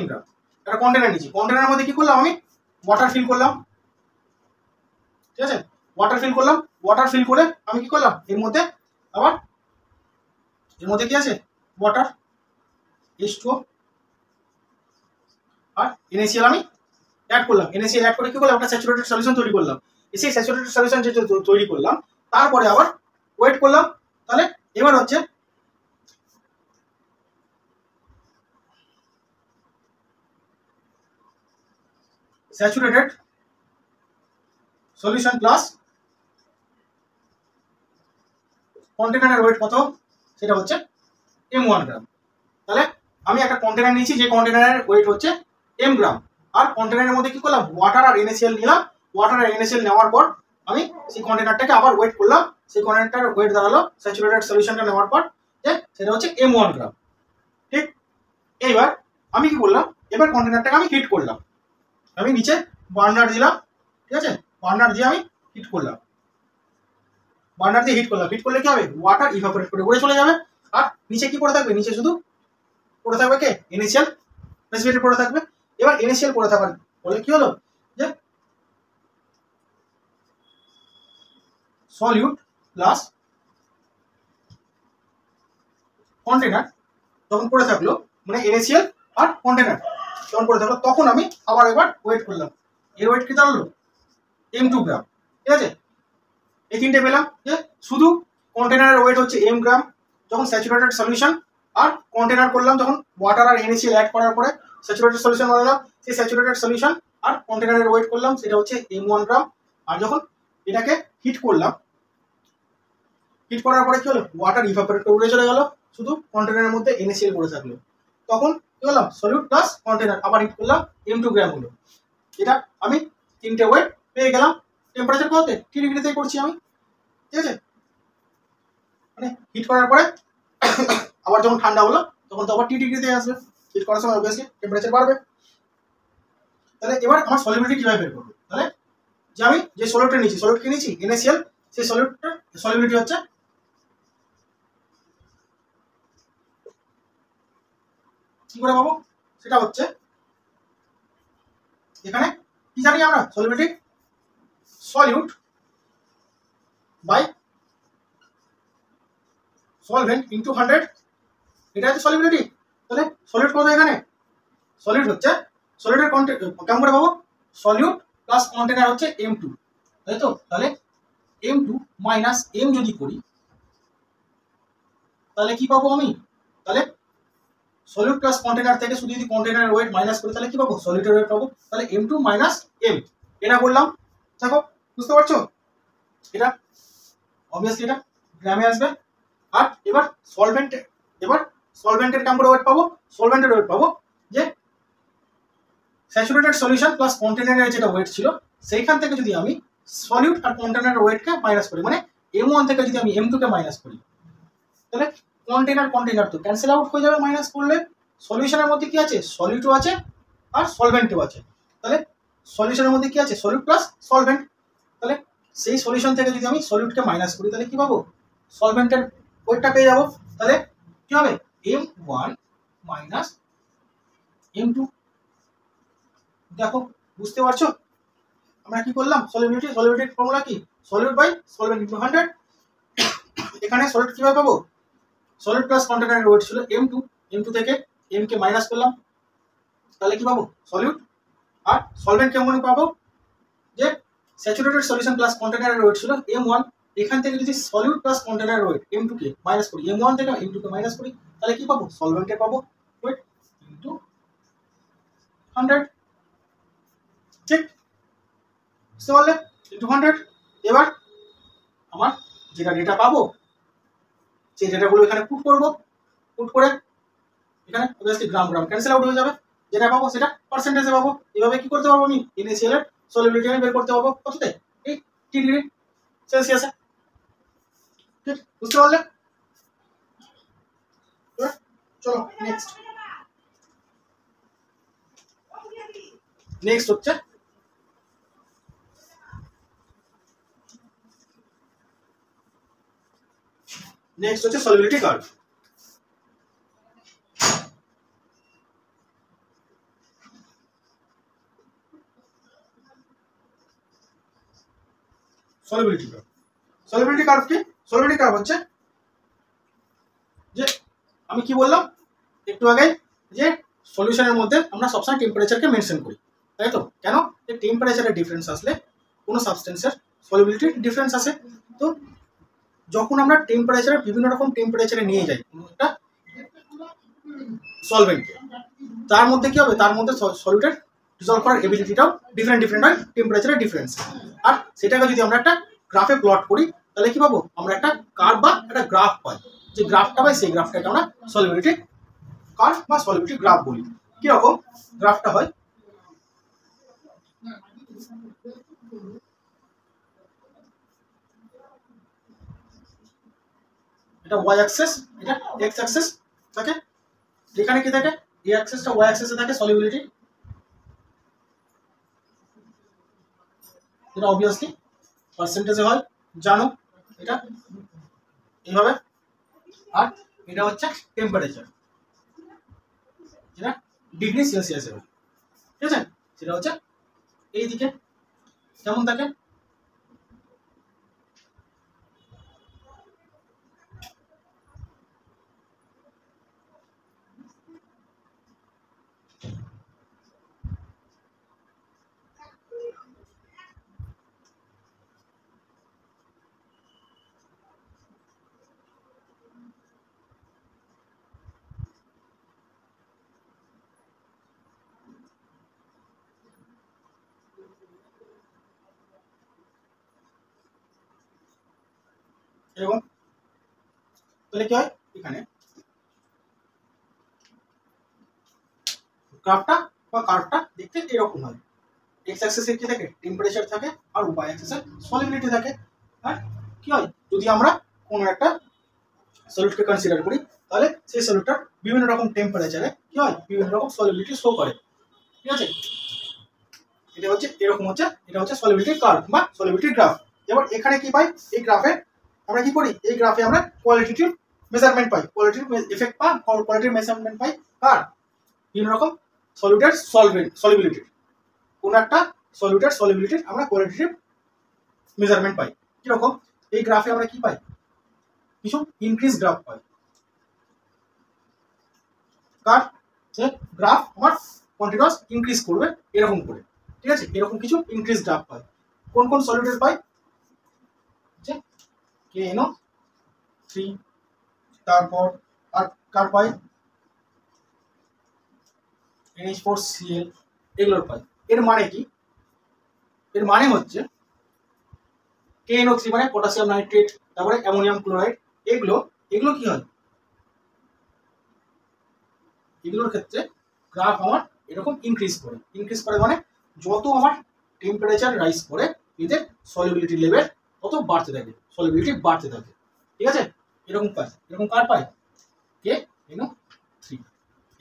M গ্রাম। একটা কন্টেনার নিয়েছি, কন্টেনারের মধ্যে কি করলাম আমি, ওয়াটার ফিল করলাম, ঠিক আছে? ওয়াটার ফিল করলাম, ওয়াটার ফিল করে আমি কি করলাম এর মধ্যে আবার এর মধ্যে কি আছে ওয়াটার H2O আর NaCl আমি অ্যাড করলাম, NaCl অ্যাড করে কি করলাম একটা স্যাচুরেটেড সলিউশন তৈরি করলাম। সেই স্যাচুরেটেড সলিউশন যেটা তৈরি করলাম তারপরে আবার ওয়েট করলাম। তাহলে এবার হচ্ছে স্যাচুরেটেড সলিউশন প্লাস কন্টেনারের ওয়েট কত, সেটা হচ্ছে M1 গ্রাম। তাহলে আমি একটা কন্টেনার নিয়েছি, যে কন্টেনারের ওয়েট হচ্ছে M গ্রাম, আর কন্টেনারের মধ্যে কি করলাম ওয়াটার আর NaCl নিলাম, ওয়াটার আর NaCl নেওয়ার পর আমি সেই কন্টেনারটাকে আবার ওয়েট করলাম, সেই কন্টেনারটার ওয়েট দাঁড়ালো স্যাচুরেটেড সলিউশনটা নেওয়ার পর যে সেটা হচ্ছে M1 গ্রাম, ঠিক? এইবার আমি কি করলাম, এবার কন্টেনারটাকে আমি হিট করলাম, আমি নিচে বার্নার দিলাম, ঠিক আছে? বার্নার দিয়ে আমি হিট করলাম, বার্নার দিয়ে হিট করলাম, হিট করলে কি হবে ওয়াটার ইভাপোরেট করে উড়ে চলে যাবে, আর নিচে কি পড়ে থাকবে, নিচে শুধু পড়ে থাকবে কে NaCl প্রেসিপিটেট পড়ে থাকবে। এবার NaCl পড়ে থাকার বলে কি হলো যে সলিউট প্লাস কন্টেনার যখন পড়ে থাকলো, মানে NaCl আর কন্টেনার যখন পড়ে থাকলো, তখন আমি আবার একবার ওয়েট করলাম, এর ওয়েট কি দাঁড়ালো M2 গ্রাম, ঠিক আছে? এই তিনটে পেলাম যে শুধু কন্টেনারের ওয়েট হচ্ছে M গ্রাম যখন স্যাচুরেটেড সলিউশন, আর কন্টেনার করলাম যখন ওয়াটার আর NaCl অ্যাড করার পরে স্যাচুরেটেড সলিউশন বানালাম, সেই স্যাচুরেটেড সলিউশন আর কন্টেনারের ওয়েট করলাম সেটা হচ্ছে M1 গ্রাম, আর যখন এটাকে হিট করলাম, হিট করার পরে কি হলো ওয়াটার ইভাপোরেট করে উড়ে চলে গেল, শুধু কন্টেনারের মধ্যে NaCl পড়ে থাকলো, তখন কি হলাম সলিউট প্লাস কন্টেনার আবার হিট করলাম M2 গ্রাম হলো। এটা আমি তিনটে ওয়েট পেয়ে গেলাম। টেম্পারেচার কততে, টি ডিগ্রিতে করছি আমি, ঠিক আছে? মানে হিট করার পরে আবার যখন ঠান্ডা হলো তখন তো আবার টি ডিগ্রিতে আসবে, হিট করার সময় অবভিয়াসলি টেম্পারেচার বাড়বে। তাহলে এবার আমার সলিবিলিটি কিভাবে বের করবো, তাহলে যে আমি যে সলিউটটা নিয়েছি, সলিউটকে নিয়েছি NaCl, সেই সলিউটটার সলিবিলিটি হচ্ছে কি করে পাবো, সেটা হচ্ছে এখানে কি জানি আমরা solubility solute by solvent into 100 এটা হচ্ছে সলিবিলিটি। তাহলে সলিড কত এখানে? সলিড হচ্ছে সলিডের কন্টেন্ট কেমন করে পাবো? সলিউট প্লাস কন্টেনার হচ্ছে M2, তাই তো? তাহলে M2 মাইনাস M যদি করি তাহলে কি পাবো আমি? তাহলে সলিউট প্লাস কন্টেনার থেকে শুধু যদি কন্টেনারের ওয়েট মাইনাস করি তাহলে কি পাবো? সলিডের ওয়েট পাবো। তাহলে M2 মাইনাস M, এটা বললাম। দেখো বুঝতে পারছো? এটা অবভিয়াসলি এটা গ্রামে আসবে। আর এবার সলভেন্টের কেমন করে ওয়েট পাবো? সলভেন্টের ওয়েট পাবো যে স্যাচুরেটেড সলিউশন প্লাস কন্টেনারের যেটা ওয়েট ছিল সেইখান থেকে যদি আমি সলিউট আর কন্টেনারের ওয়েটকে মাইনাস করি, মানে M1 থেকে যদি আমি M2 কে মাইনাস করি, তাহলে কন্টেনার তো ক্যান্সেল আউট হয়ে যাবে মাইনাস করলে। সলিউশনের মধ্যে কি আছে? সলিউটও আছে আর সলভেন্টও আছে। তাহলে সলিউশনের মধ্যে কি আছে? Solute plus solvent. তাহলে সেই সলিউশন থেকে যদি আমি সলিউটকে মাইনাস করি তাহলে কি পাবো? সলভেন্টের ওয়েটটা পেয়ে যাবো। তাহলে কি হবে? M1 minus M2। দেখো বুঝতে পারছো আমরা কি করলাম? সলিবিলিটির ফর্মুলা কি? Solute by solvent into 100। এখানে সলিড কিভাবে পাবো? সলিড প্লাস কন্টেনারের ওয়েট ছিল M2 থেকে M কে মাইনাস করলাম, তাহলে কি পাবো? সলিউট। আর সলভেন্ট কেমন পাবো? যে স্যাচুরেটেড সলিউশন প্লাস কন্টেনারের ওয়েট ছিল M1, এখান থেকে যদি সলিউট প্লাস কন্টেনারের ওয়েট M2 কে মাইনাস করি, M1 থেকে M2 কে মাইনাস করি, তাহলে কি পাবো? সলভেন্টের পাবো ওয়েট ইনটু 100। ঠিক বুঝতে পারলে? ইনটু 100। এবার আমার যেটা ডেটা পাবো সেই ডেটাগুলো এখানে পুট করবো। পুট করে এখানে অবভিয়াসলি গ্রাম ক্যান্সেল আউট হয়ে যাবে। যেটা পাবো সেটা পার্সেন্টেজে পাবো। এভাবে কি করতে পারবো? আমি NaCl এর সলিবিলিটি আমি বের করতে পারবো কততে? এই 3 ডিগ্রি সেলসিয়াসে। ঠিক বুঝতে পারলে? চলো নেক্সট হচ্ছে সলিবিলিটি কার্ভ। সলিবিলিটি কার্ভ কি? সলিবিলিটি কার্ভ হচ্ছে যে আমি কি বললাম একটু আগে, যে সলিউশনের মধ্যে আমরা সবসময় টেম্পারেচারকে মেনশন করি, তাই তো? কেন? যে টেম্পারেচারের ডিফারেন্স আসলে কোনো সাবস্টেন্সের সলিবিলিটির ডিফারেন্স আসে। তো যখন আমরা টেম্পারেচারে বিভিন্ন রকম টেম্পারেচারে নিয়ে যাই কোনো একটা সলভেন্টকে, তার মধ্যে কি হবে? তার মধ্যে সলিউটের ডিজলভ করার এবিলিটিটাও ডিফারেন্ট হয় টেম্পারেচারের ডিফারেন্স। আর সেটাকে যদি আমরা একটা গ্রাফে প্লট করি তাহলে কি পাবো? আমরা একটা কার্ভ বা একটা গ্রাফ পাই। যে গ্রাফটা পাই সেই গ্রাফটাকে আমরা সলিবিলিটি কার্ভ বা সলিবিলিটি গ্রাফ বলি। কিরকম গ্রাফটা হয়? এটা ওয়াই অ্যাক্সিস, এটা এক্স অ্যাক্সিস থাকে। এখানে কি থাকে? এই অ্যাক্সিসটা ওয়াই অ্যাক্সিসে থাকে সলিবিলিটি, এটা অবভিয়াসলি পার্সেন্টেজে হয়, জানো এটা এইভাবে। আর এটা হচ্ছে টেম্পারেচার, যেটা ডিগ্রি সেলসিয়াসে হয়। ঠিক আছে? সেটা হচ্ছে এই দিকে কেমন থাকে? এরকম। তাহলে কি হয়? এখানে গ্রাফটা বা কার্ভটা দেখতে এরকম হয়। এক্স অ্যাক্সিসে কি থাকে? টেম্পারেচার থাকে, আর ওয়াই অ্যাক্সিসে সলিবিলিটি থাকে। আর কি হয়? যদি আমরা কোনো একটা সলিডকে কনসিডার করি তাহলে সেই সলিডটার বিভিন্ন রকম টেম্পারেচারে কি হয়? বিভিন্ন রকম সলিবিলিটি শো করে। ঠিক আছে? এটা হচ্ছে এরকম হচ্ছে, এটা হচ্ছে সলিবিলিটি কার্ভ বা সলিবিলিটি গ্রাফ। এবার এখানে কি পাই? এই গ্রাফে আমরা কি করি? এই গ্রাফে আমরা কোয়ালিটেটিভ মেজারমেন্ট পাই, কোয়ালিটেটিভ এফেক্ট পাই, কোয়ালিটিভ মেজারমেন্ট পাই। আর বিভিন্ন রকম সলিউটের সলিবিলিটি, কোনো একটা সলিউটের সলিবিলিটির আমরা কোয়ালিটেটিভ মেজারমেন্ট পাই। কিরকম? এই গ্রাফে আমরা কি পাই? কিছু ইনক্রিজ গ্রাফ পাই। কার গ্রাফ আমার কন্টিনিউয়াস ইনক্রিজ করবে এরকম করে, ঠিক আছে, এরকম কিছু ইনক্রিজ গ্রাফ পাই। কোন কোন সলিউটের পাই? KNO3, তারপর আর কার পাই? NH4Cl, এগুলোর পাই। এর মানে কি? এর মানে হচ্ছে KNO3 মানে পটাশিয়াম নাইট্রেট, তারপরে অ্যামোনিয়াম ক্লোরাইড, এগুলো এগুলো কি হয়? এগুলোর ক্ষেত্রে গ্রাফ আমার এরকম ইনক্রিজ করে মানে যত আমার টেম্পারেচার রাইজ করে এদের সলিবিলিটি লেভেল তত বাড়তে থাকে, সলিবিলিটি বাড়তে থাকে, ঠিক আছে। এরকম পাই, এরকম কার পাই? KNO3,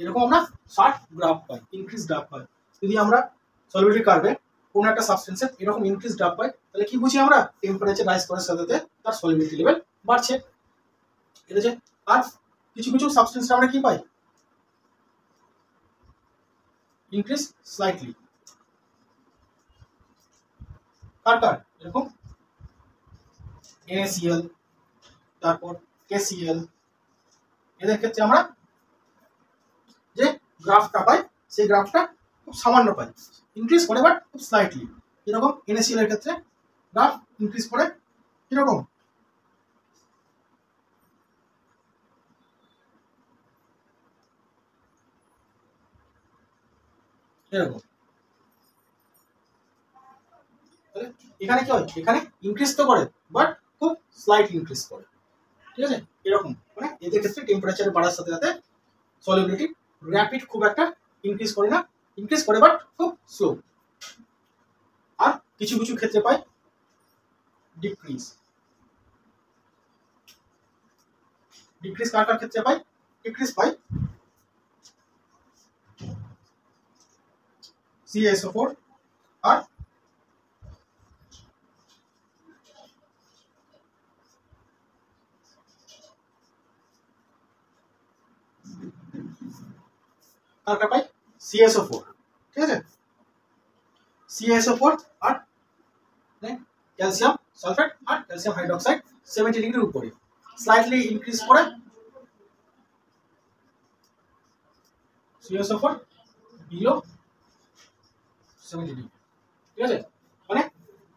এরকম আমরা 60 গ্রাফ পাই, ইনক্রিজ গ্রাফ পাই। যদি আমরা সলিবিলিটি কার্ভে কোনো একটা সাবস্টেন্সের এরকম ইনক্রিজ গ্রাফ পাই তাহলে কি বুঝি আমরা? টেম্পারেচার রাইজ করার সাথে সাথে তার সলিবিলিটি লেভেল বাড়ছে, ঠিক আছে। আর কিছু কিছু সাবস্টেন্স আমরা কি পাই? ইনক্রিজ স্লাইটলি, কার এরকম NaCl, তারপর KCl, এদের ক্ষেত্রে আমরা যে গ্রাফটা পাই সেই গ্রাফটা খুব সামান্য পাই, ইনক্রিজ করে বাট খুব স্লাইটলি। এরকম NaCl এর ক্ষেত্রে গ্রাফ ইনক্রিজ করে কিরকম? এরকম। এখানে কি হয়? এখানে ইনক্রিজ তো করে বাট খুব স্লাইট ইনক্রিজ করে, ঠিক আছে। এরকম মানে এদের ক্ষেত্রে টেম্পারেচার বাড়ার সাথে সাথে সলিবিলিটি র্যাপিড খুব একটা ইনক্রিজ করে না, ইনক্রিজ করে বাট খুব স্লো। আর কিছু কিছু ক্ষেত্রে পাই ডিক্রিজ, ডিক্রিজ কার কার ক্ষেত্রে পাই? ডিক্রিজ পাই CaSO4 আর কার কার পাই? CaSO4, ঠিক আছে। CaSO4 আর ক্যালসিয়াম সালফেট আর ক্যালসিয়াম হাইড্রোক্সাইড 70 ডিগ্রির উপরে স্লাইটলি ইনক্রিজ করে CaSO4 বিলো 70 ডিগ্রি, ঠিক আছে। মানে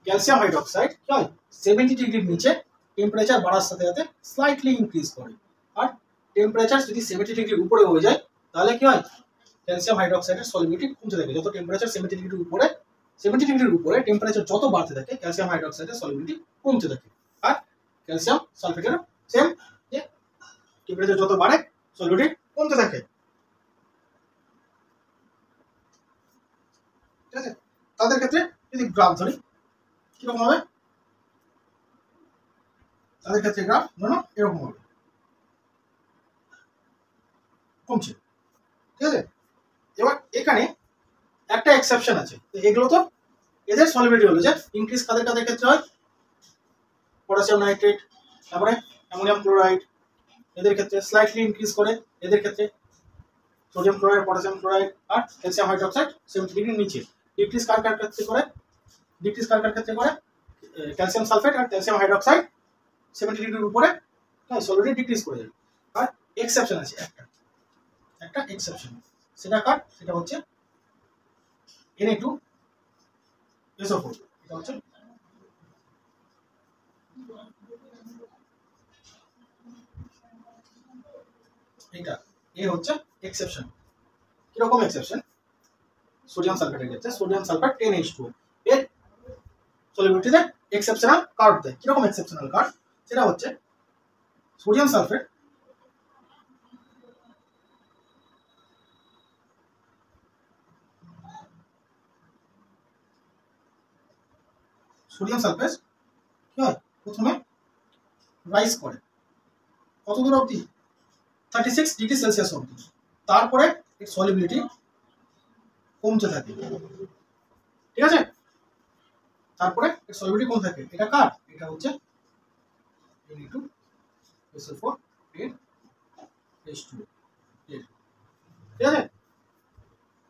ক্যালসিয়াম হাইড্রোক্সাইড কি হয়? 70 ডিগ্রির নিচে টেম্পারেচার বাড়ার সাথে সাথে স্লাইটলি ইনক্রিজ করে। আর টেম্পারেচার যদি 70 ডিগ্রির উপরে হয়ে যায় তাহলে কি হয়? ক্যালসিয়াম হাইড্রোক্সাইডের সলিবিলিটি কমতে থাকে। যত টেম্পারেচার 70 ডিগ্রির উপরে টেম্পারেচার যত বাড়তে থাকে ক্যালসিয়াম হাইড্রোক্সাইডের সলিবিলিটি কমতে থাকে। আর ক্যালসিয়াম সালফেটের সেম, যে টেম্পারেচার যত বাড়ে সলিবিলিটি কমতে থাকে, ঠিক আছে। তাদের ক্ষেত্রে যদি গ্রাফ ধরি কিরকম হবে? তাদের ক্ষেত্রে গ্রাফ ধরো এরকম হবে, কমছে, ঠিক আছে। এবার এখানে একটা এক্সেপশন আছে, এগুলো তো এদের সলিবিলিটি হলো যে ইনক্রিজ কাদের কাদের ক্ষেত্রে হয়? পটাশিয়াম নাইট্রেট, তারপরে অ্যামোনিয়াম ক্লোরাইড, এদের ক্ষেত্রে স্লাইটলি ইনক্রিজ করে। এদের ক্ষেত্রে সোডিয়াম ক্লোরাইড, পটাশিয়াম ক্লোরাইড আর ক্যালসিয়াম হাইড্রোক্সাইড 70 ডিগ্রির নিচে। ডিক্রিজ কার কার ক্ষেত্রে করে? ডিক্রিজ কার কার ক্ষেত্রে করে? ক্যালসিয়াম সালফেট আর ক্যালসিয়াম হাইড্রোক্সাইড 70 ডিগ্রির উপরে সলিবিলিটি ডিক্রিজ করে যায়। আর এক্সেপশন আছে একটা এক্সেপশন, সেটা কার? সেটা হচ্ছে Na2SO4, এটা হচ্ছে এটা, এ হচ্ছে এক্সেপশন। কিরকম এক্সেপশন? সোডিয়াম সালফেটের ক্ষেত্রে সোডিয়াম সালফেট 10H2 এর সলিবিলিটিতে এক্সেপশনাল কার্ভ দেয়। কিরকম এক্সেপশনাল কার্ভ? সেটা হচ্ছে সোডিয়াম সালফেট কি হয়? প্রথমে রাইজ করে কত দূর অবধি? 36 ডিগ্রি সেলসিয়াস অবধি। তারপরে এর সলিবিলিটি কমতে থাকে, ঠিক আছে। তারপরে এর সলিবিলিটি কমতে থাকে। এটা কার? এটা হচ্ছে Na2SO4 এর H2, ঠিক আছে।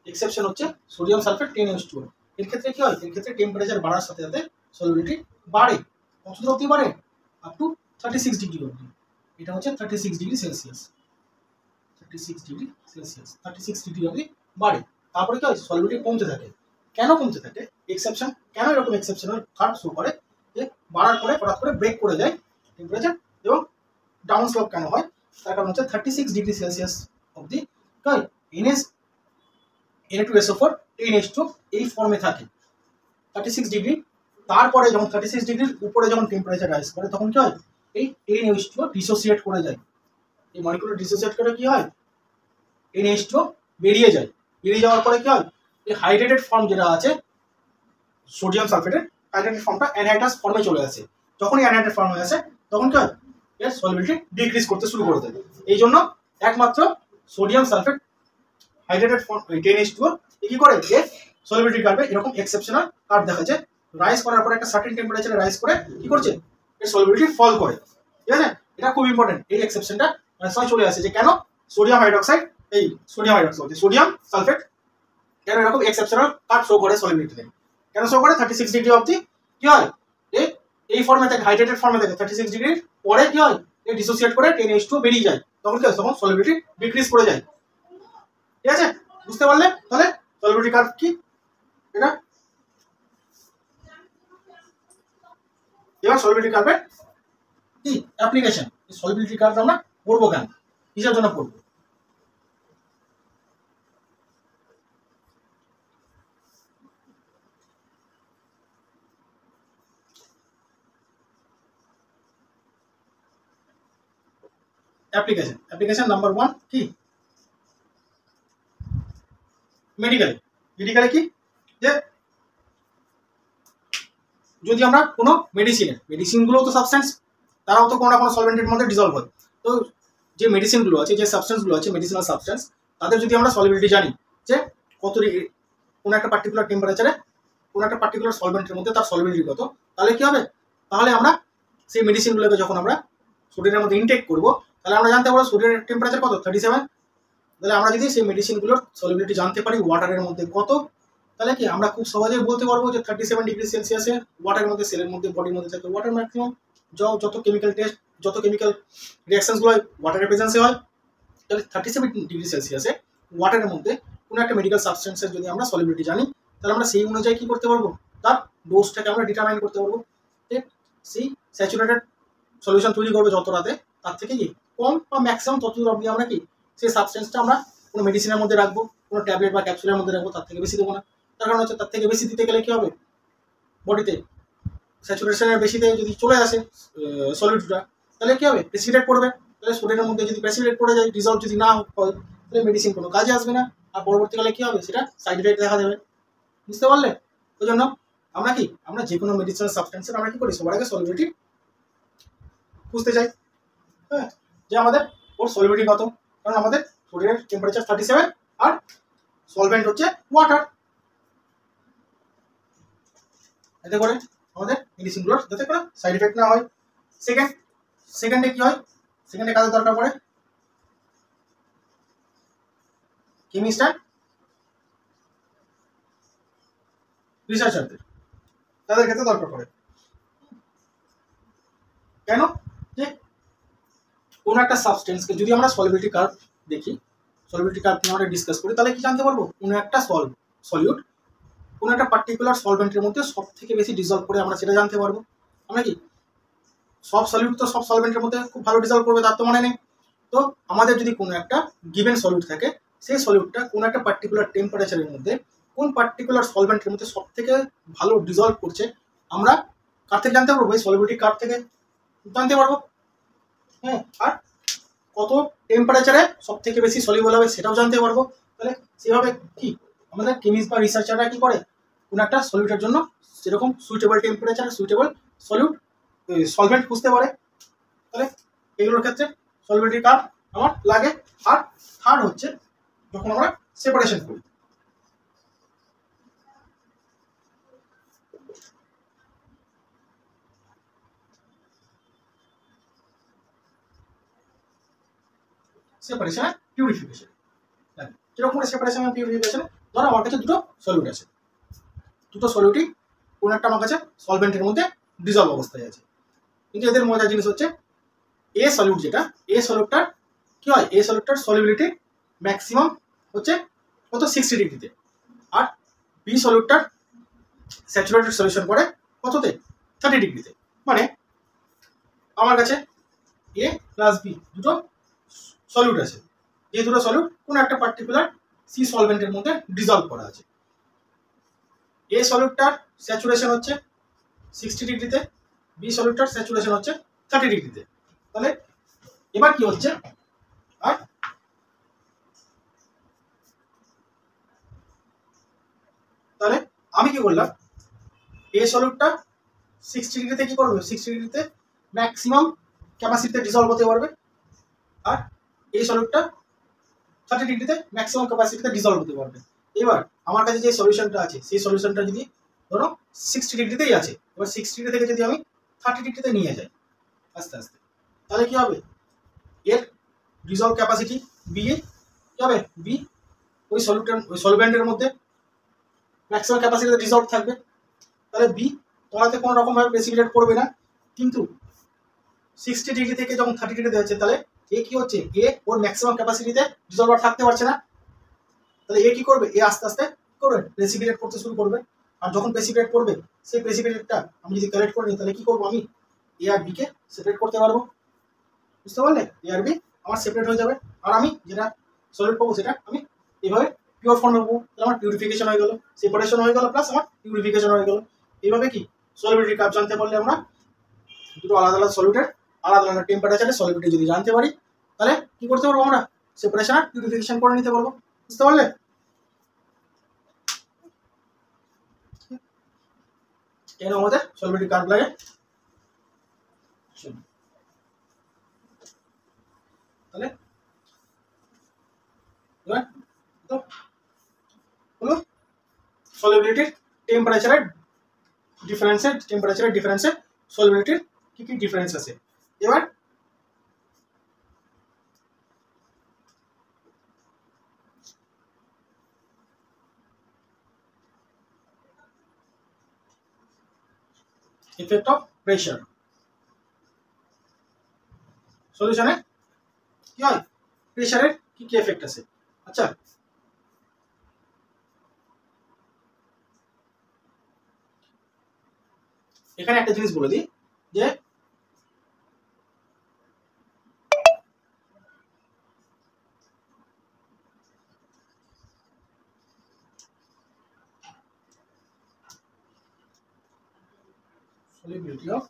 এক্সেপশন হচ্ছে সোডিয়াম সালফেট 10H2। এর ক্ষেত্রে কি হয়? এর ক্ষেত্রে টেম্পারেচার বাড়ার সাথে সাথে সলিবিলিটি বাড়ে। কত দূর অবধি বাড়ে? আপ টু 36 ডিগ্রি অবধি। এটা হচ্ছে 36 ডিগ্রি সেলসিয়াস, 36°C, 36° অবধি বাড়ে। তারপরে কি হয়, সলিবিলিটি কমতে থাকে। কেন কমতে থাকে, এক্সেপশন কেন এরকম এক্সেপশনাল কার্ভ শো করে যে বাড়ার পরে হঠাৎ করে ব্রেক করে যায় টেম্পারেচার, এবং ডাউন স্লোপ কেন হয়, তার কারণ হচ্ছে 36°C অবধি কয় Na2SO4 10H2 এই ফর্মে থাকে 36°। তারপরে যখন 36°র উপরে যখন টেম্পারেচার রাইজ করে তখন কি হয়, এই NH2 ডিসোসিয়েট করে যায়। এই মলিকুল ডিসোসিয়েট করে কি হয়, NH2 বেরিয়ে যায়। বেরিয়ে যাওয়ার পরে কি হয়, এই হাইড্রেটেড ফর্ম যেটা আছে সোডিয়াম সালফেটের হাইড্রেটেড ফর্মটা অ্যানহাইড্রাস ফর্মে চলে আসে। যখনই অ্যানহাইড্রেট ফর্ম হয়ে আসে তখন কি হয়, এর সলিবিলিটি ডিক্রিজ করতে শুরু করে দেয়। এই জন্য একমাত্র sodium sulphate hydrated form 10H2 কি করে, যে সলিবিলিটি কার্ভে এরকম এক্সেপশনাল কার্ভ দেখা যায়। রাইজ করার পরে একটা সার্টেন টেম্পারেচারে রাইজ করে কি করছে, এর সলিবিলিটি ফল করে। ঠিক আছে, এটা খুব ইম্পর্টেন্ট। এই এক্সেপশনটা সময় চলে আসে যে কেন সোডিয়াম হাইড্রোক্সাইড, এই সোডিয়াম হাইড্রোক্সাইড সোডিয়াম সালফেট কেন এরকম এক্সেপশনাল কার্ভ শো করে সলিবিলিটিতে, কেন শো করে 36° অবধি কি হয়, এই ফর্মে থাকে, হাইড্রেটেড ফর্মে থাকে। 36° পরে কি হয়, এই ডিসোসিয়েট করে 10H2 বেরিয়ে যায়, তখন কি হয়, তখন সলিবিলিটি ডিক্রিজ করে যায়। ঠিক আছে, বুঝতে পারলে তাহলে সলিবিলিটি কার্ভ কি এটা। এবার সলিবিলিটি কার্ভের কি অ্যাপ্লিকেশন, সলিবিলিটি কার্ভ আমরা পড়বো কেন, কিসের জন্য পড়বো। অ্যাপ্লিকেশন নাম্বার 1 কি, মেডিকেলে কি, যে যদি আমরা কোনো মেডিসিনগুলো তো সাবস্টেন্স, তারাও তো কোনো না কোনো সলভেন্টের মধ্যে ডিজলভ হয়। তো যে মেডিসিনগুলো আছে, যে সাবস্টেন্সগুলো আছে, মেডিসিনাল সাবস্টেন্স, তাদের যদি আমরা সলিবিলিটি জানি যে কত কোনো একটা পার্টিকুলার টেম্পারেচারে কোনো একটা পার্টিকুলার সলভেন্টের মধ্যে তার সলিবিলিটি কত, তাহলে কি হবে, তাহলে আমরা সেই মেডিসিনগুলোকে যখন আমরা শরীরের মধ্যে ইনটেক করবো, তাহলে আমরা জানতে পারবো শরীরের টেম্পারেচার কত 37। তাহলে আমরা যদি সেই মেডিসিনগুলোর সলিবিলিটি জানতে পারি ওয়াটারের মধ্যে কত, তাহলে কি আমরা খুব সহজেই বলতে পারবো যে 37°C ওয়াটারের মধ্যে, সেলের মধ্যে, বডির মধ্যে থাকে ওয়াটার ম্যাক্সিমাম। যত কেমিক্যাল টেস্ট, যত কেমিক্যাল রিয়াকশনসগুলো হয় ওয়াটারের প্রেজেন্সে হয়। তাহলে 37°C ওয়াটারের মধ্যে কোনো একটা মেডিকেল সাবস্টেন্সের যদি আমরা সলিবিলিটি জানি, তাহলে আমরা সেই অনুযায়ী কি করতে পারবো, তার ডোজটাকে আমরা ডিটারমাইন করতে পারবো। ঠিক, সেই স্যাচুরেটেড সলিউশন তৈরি করবে যত রাতে, তার থেকে কি কম বা ম্যাক্সিমাম তত দূর অবধি আমরা কি সেই সাবস্টেন্সটা আমরা কোনো মেডিসিনের মধ্যে রাখবো, কোনো ট্যাবলেট বা ক্যাপসুলের মধ্যে রাখবো, তার থেকে বেশি দেবো না। তার কারণ হচ্ছে তার থেকে বেশি দিতে গেলে কি হবে, বডিতে স্যাচুরেশনের বেশিতে যদি চলে আসে সলিডটা, তাহলে কি হবে, প্রেসিপিটেট পড়বে। তাহলে শরীরের মধ্যে যদি প্রেসিপিটেট পড়ে যায়, ডিজলভ যদি না হয়, তাহলে মেডিসিন কোনো কাজে আসবে না, আর পরবর্তীকালে কি হবে, সেটা সাইড এফেক্ট দেখা দেবে। বুঝতে পারলে? ওই জন্য আমরা যে কোনো মেডিসিনাল সাবস্টেন্সের আমরা কি করি, সবার আগে সলিবিলিটি বুঝতে চাই। হ্যাঁ, যে আমাদের ওর সলিবিলিটি কত, কারণ আমাদের শরীরের টেম্পারেচার 37 আর সলভেন্ট হচ্ছে ওয়াটার। এতে করে আমাদের মেডিসিনগুলোর যাতে করে সাইড এফেক্ট না হয়। সেকেন্ডে কি হয়, সেকেন্ডে কাজের দরকার পড়ে কেমিস্ট আর রিসার্চারদের, তাদের ক্ষেত্রে দরকার পড়ে। কেন, যে কোনো একটা সাবস্টেন্সকে যদি আমরা সলিবিলিটি কার্ভ দেখি, সলিবিলিটি কার্ভ নিয়ে আমরা ডিসকাস করি, তাহলে কি জানতে পারবো, কোনো একটা সলিউট কোনো একটা পার্টিকুলার সলভেন্টের মধ্যে সব থেকে বেশি ডিজলভ করে আমরা সেটা জানতে পারবো। আমরা কি সব সলিউট তো সব সলভেন্টের মধ্যে খুব ভালো ডিজলভ করবে তার তো মানে নেই। তো আমাদের যদি কোনো একটা গিভেন সলিউট থাকে, সেই সলিউটটা কোনো একটা পার্টিকুলার টেম্পারেচারের মধ্যে কোন পার্টিকুলার সলভেন্টের মধ্যে সব থেকে ভালো ডিজলভ করছে, আমরা কার থেকে জানতে পারবো, এই সলিবিলিটি কার্ভ থেকে জানতে পারবো। হ্যাঁ, আর কত টেম্পারেচারে সব থেকে বেশি সলিউবল হবে সেটাও জানতে পারবো। তাহলে সেভাবে কি আমাদের কেমিস্ট বা রিসার্চাররা কি করে, কোনো একটা সলিউটের জন্য সেরকম সুইটেবল টেম্পারেচার, সুইটেবল সলভেন্ট খুঁজতে পারে। তাহলে এগুলোর ক্ষেত্রে সলিবিলিটি কার্ভ আমার লাগে। আর থার্ড হচ্ছে যখন আমরা সেপারেশন করি, সেপারেশন আর পিউরিফিকেশন। কিরকম করে সেপারেশন আর পিউরিফিকেশন, ধরো আমার কাছে দুটো সলিউট আছে, দুটো সলিউটই কোনো একটা আমার কাছে সলভেন্টের মধ্যে ডিজলভ অবস্থায় আছে, কিন্তু এদের মজার জিনিস হচ্ছে এ সলিউট যেটা, এ সলিউটটার কি হয়, এ সলিউটটার সলিবিলিটি ম্যাক্সিমাম হচ্ছে কত 60 ডিগ্রিতে, আর বি সলিউটটার স্যাচুরেটেড সলিউশন করে কততে 30 ডিগ্রিতে। মানে আমার কাছে এ প্লাস বি দুটো সলিউট আছে, এই দুটো সলিউট কোনো একটা পার্টিকুলার সি সলভেন্টের মধ্যে ডিজলভ করা আছে। এ সলিউটটার স্যাচুরেশন হচ্ছে 60 ডিগ্রিতে, বি সলিউটটার স্যাচুরেশন হচ্ছে 30 ডিগ্রিতে। তাহলে এবার কি হচ্ছে, আর তাহলে আমি কি করলাম, এ সলিউটটা 60 ডিগ্রিতে কি করবে, 60 ডিগ্রিতে ম্যাক্সিমাম ক্যাপাসিটিতে ডিজলভ হতে পারবে, আর এই সলিউটটা 30 ডিগ্রিতে ম্যাক্সিমাম ক্যাপাসিটিতে ডিজলভ হতে পারবে। এবার আমার কাছে যে সলিউশনটা আছে সেই সলিউশনটা যদি ধরো 60 ডিগ্রিতেই আছে, এবার 60 ডিগ্রি থেকে যদি আমি 30 ডিগ্রিতে নিয়ে যাই আস্তে আস্তে, তাহলে কি হবে, এর ডিজলভ ক্যাপাসিটি বি কি হবে, বি ওই সলিউটের মধ্যে ম্যাক্সিমাম ক্যাপাসিটিতে ডিজলভ থাকবে। তাহলে বি তলাতে কোনো রকমভাবে প্রেসিপিটেট করবে না, কিন্তু 60 ডিগ্রি থেকে যখন 30 ডিগ্রিতে যাচ্ছে তাহলে এ কি হচ্ছে, এ ওর ম্যাক্সিমাম ক্যাপাসিটিতে ডিজলভার থাকতে পারছে না। তাহলে এ কি করবে, এ আস্তে আস্তে করবে প্রেসিপিটেট করতে শুরু করবে, আর যখন প্রেসিপিটেট করবে সেই প্রেসিপিটেটটা আমি যদি কালেক্ট করে নিই তাহলে কি করবো, আমি এ আর বিকে সেপারেট করতে পারবো। বুঝতে পারলে, এ আর বি আমার সেপারেট হয়ে যাবে, আর আমি যেটা সলিড পাবো সেটা আমি এইভাবে পিওর ফর্মে পাবো। তাহলে আমার পিউরিফিকেশন হয়ে গেল, সেপারেশন হয়ে গেল, প্লাস আমার পিউরিফিকেশন হয়ে গেল। এইভাবে কি সলিবিলিটি কার্ভ জানতে পারলে আমরা দুটো আলাদা আলাদা সলিউটের আলাদা আলাদা টেম্পারেচারে সলিবিলিটি যদি জানতে পারি তাহলে কি করতে পারবো, আমরা সেপারেশন আর পিউরিফিকেশন করে নিতে পারবো। বুঝতে পারলে, কেন আমাদের সলিবিলিটি কার্ভ লাগে। তাহলে তো হলো সলিবিলিটির টেম্পারেচারের ডিফারেন্সে সলিবিলিটির কি কি ডিফারেন্স আছে। এবার ইফেক্ট অফ প্রেশার, সলিউশনে কি হয়, প্রেশারের কি কি এফেক্ট আছে। আচ্ছা, এখানে একটা জিনিস বলে দিই যে solubility of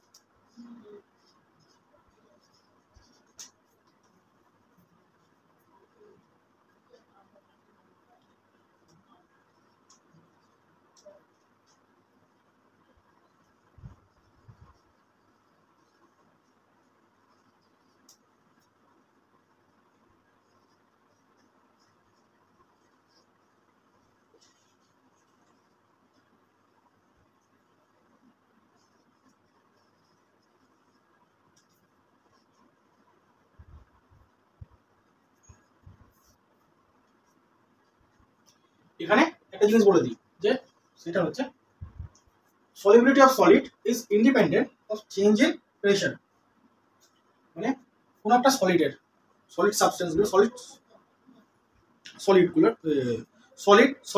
এখানে একটা জিনিস বলে দিই যে সেটা হচ্ছে solubility of solid is independent of change in pressure। মানে কোন একটা সলিড সাবস্টেন্স গুলো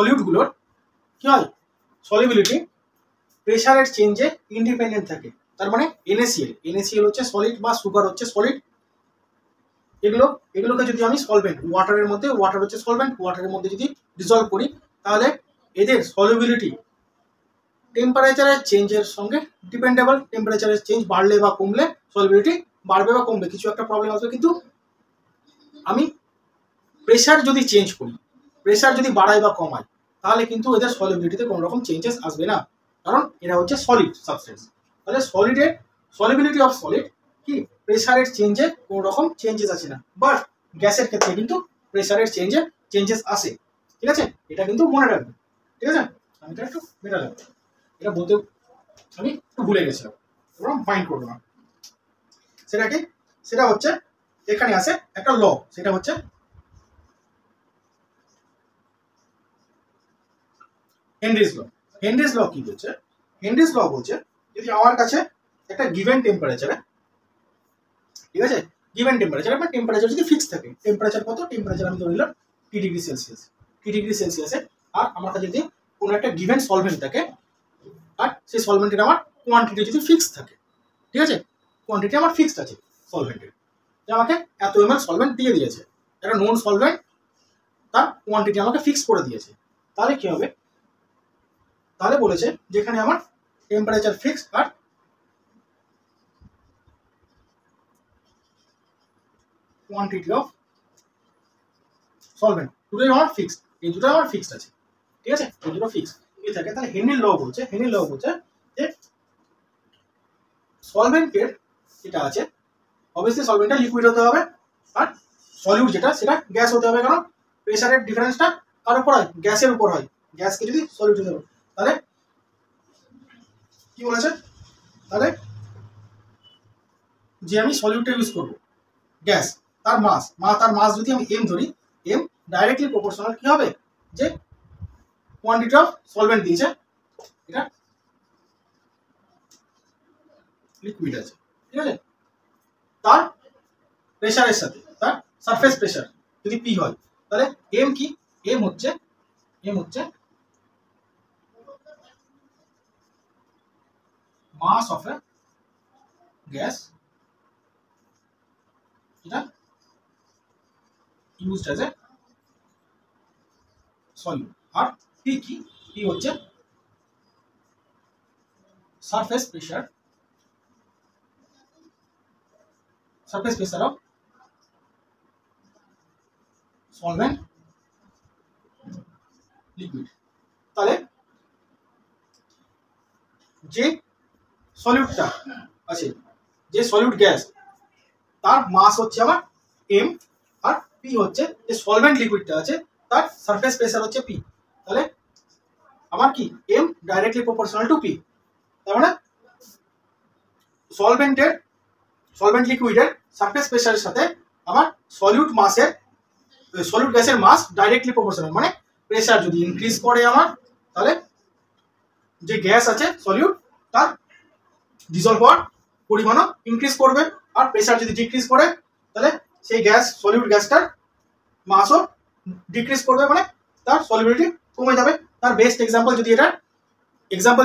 সলিউটগুলোর কি হয়, সলিবিলিটি প্রেসারের চেঞ্জে ইন্ডিপেন্ডেন্ট থাকে। তার মানে NaCl হচ্ছে সলিড বা সুগার হচ্ছে সলিড, এগুলোকে যদি আমি সলভেন্ট ওয়াটারের মধ্যে, ওয়াটার হচ্ছে সলভেন্ট, ওয়াটারের মধ্যে যদি ডিজলভ করি তাহলে এদের সলিবিলিটি টেম্পারেচারের চেঞ্জের সঙ্গে ডিপেন্ডেবল। টেম্পারেচারের চেঞ্জ বাড়লে বা কমলে সলিবিলিটি বাড়বে বা কমবে, কিছু একটা প্রবলেম আসবে। কিন্তু আমি প্রেসার যদি চেঞ্জ করি, প্রেসার যদি বাড়াই বা কমাই তাহলে কিন্তু এদের সলিবিলিটিতে কোনো রকম চেঞ্জেস আসবে না, কারণ এরা হচ্ছে সলিড সাবস্টেন্স। তাহলে সলিডের সলিবিলিটি অফ সলিড কি প্রেসারের চেঞ্জে কোনো রকম চেঞ্জেস আছে না, বাট গ্যাসের ক্ষেত্রে কিন্তু প্রেসারের চেঞ্জেস আসে। ঠিক আছে, এটা কিন্তু মনে রাখবে। ঠিক আছে, আমি এটা একটু মেটা লাগবে, এটা বলতে আমি একটু ভুলে গেছিলাম, তোমরা মাইন্ড করবো না। সেটা কি, সেটা হচ্ছে এখানে আছে একটা ল, সেটা হচ্ছে হেনরিজ ল। হেনরিজ ল কি বলছে, হেনরিজ ল বলছে যদি আমার কাছে একটা গিভেন টেম্পারেচারে, ঠিক আছে, গিভেন টেম্পারেচার বা টেম্পারেচার যদি ফিক্স থাকে, টেম্পারেচার কত, টেম্পারেচার আমি ধরে নিলাম T degree Celsius, T degree সেলসিয়াসে, আর আমার কাছে যদি কোনো একটা গিভেন সলভেন্ট থাকে আর সেই সলভেন্টের আমার কোয়ান্টিটি যদি ফিক্স থাকে, ঠিক আছে, কোয়ান্টিটি আমার ফিক্সড আছে সলভেন্টের, যে আমাকে এত এমএল সলভেন্ট দিয়ে দিয়েছে, একটা নোন সলভেন্ট তার কোয়ান্টিটি আমাকে ফিক্স করে দিয়েছে, তাহলে কি হবে, তাহলে বলেছে যেখানে আমার টেম্পারেচার ফিক্স আর কোয়ান্টিটি অফ সলভেন্ট দুটোই আমার ফিক্সড, এই দুটো আমার ফিক্সড আছে, ঠিক আছে, এই দুটো ফিক্সড এই থাকে, তাহলে হেনরির ল বলছে, হেনরির ল বলছে যে সলভেন্টের যেটা আছে অবভিয়াসলি সলভেন্টটা লিকুইড হতে হবে আর সলিউট যেটা সেটা গ্যাস হতে হবে, কারণ প্রেসারের ডিফারেন্সটা কার উপর হয়, গ্যাসের উপর হয়, গ্যাসকে যদি সলিউট হতে হবে তাহলে কি বলেছে, তাহলে যে আমি সলিউটটা ইউজ করবো গ্যাস তার মাস যদি আমি এম ধরি, এম ডাইরেক্টলি প্রপোর্শনাল কি হবে, যে কোয়ান্টিটি অফ সলভেন্ট দিয়েছে এটা লিকুইড আছে, ঠিক আছে, তার প্রেসারের সাথে তার সারফেস প্রেসার যদি পি হয়, তাহলে এম কি, এম হচ্ছে মাস অফ এ গ্যাস এটা ইউজড অ্যাজ এ সলিউট, আর পি কি, পি হচ্ছে surface pressure of solvent liquid, তাহলে যে সলিউটটা আছে, যে সলিউট গ্যাস তার মাস হচ্ছে আমার এম, আর পি হচ্ছে যে সলভেন্ট লিকুইডটা আছে তার সারফেস প্রেসার হচ্ছে পি, তাহলে আমার কি M directly proportional to P, তার মানে সলভেন্ট লিকুইডের সারফেস প্রেসারের সাথে আমার সলিউট গ্যাসের মাস ডাইরেক্টলি প্রপোর্শনাল, মানে প্রেসার যদি ইনক্রিজ করে আমার, তাহলে যে গ্যাস আছে সলিউট তার ডিজলভ হওয়ার পরিমাণও ইনক্রিজ করবে, আর প্রেসার যদি ডিক্রিজ করে তাহলে সেই সলিউট গ্যাসটার মাসও ডিক্রিজ করবে, মানে তার সলিবিলিটি কমে যাবে। তার বেস্ট এক্সাম্পল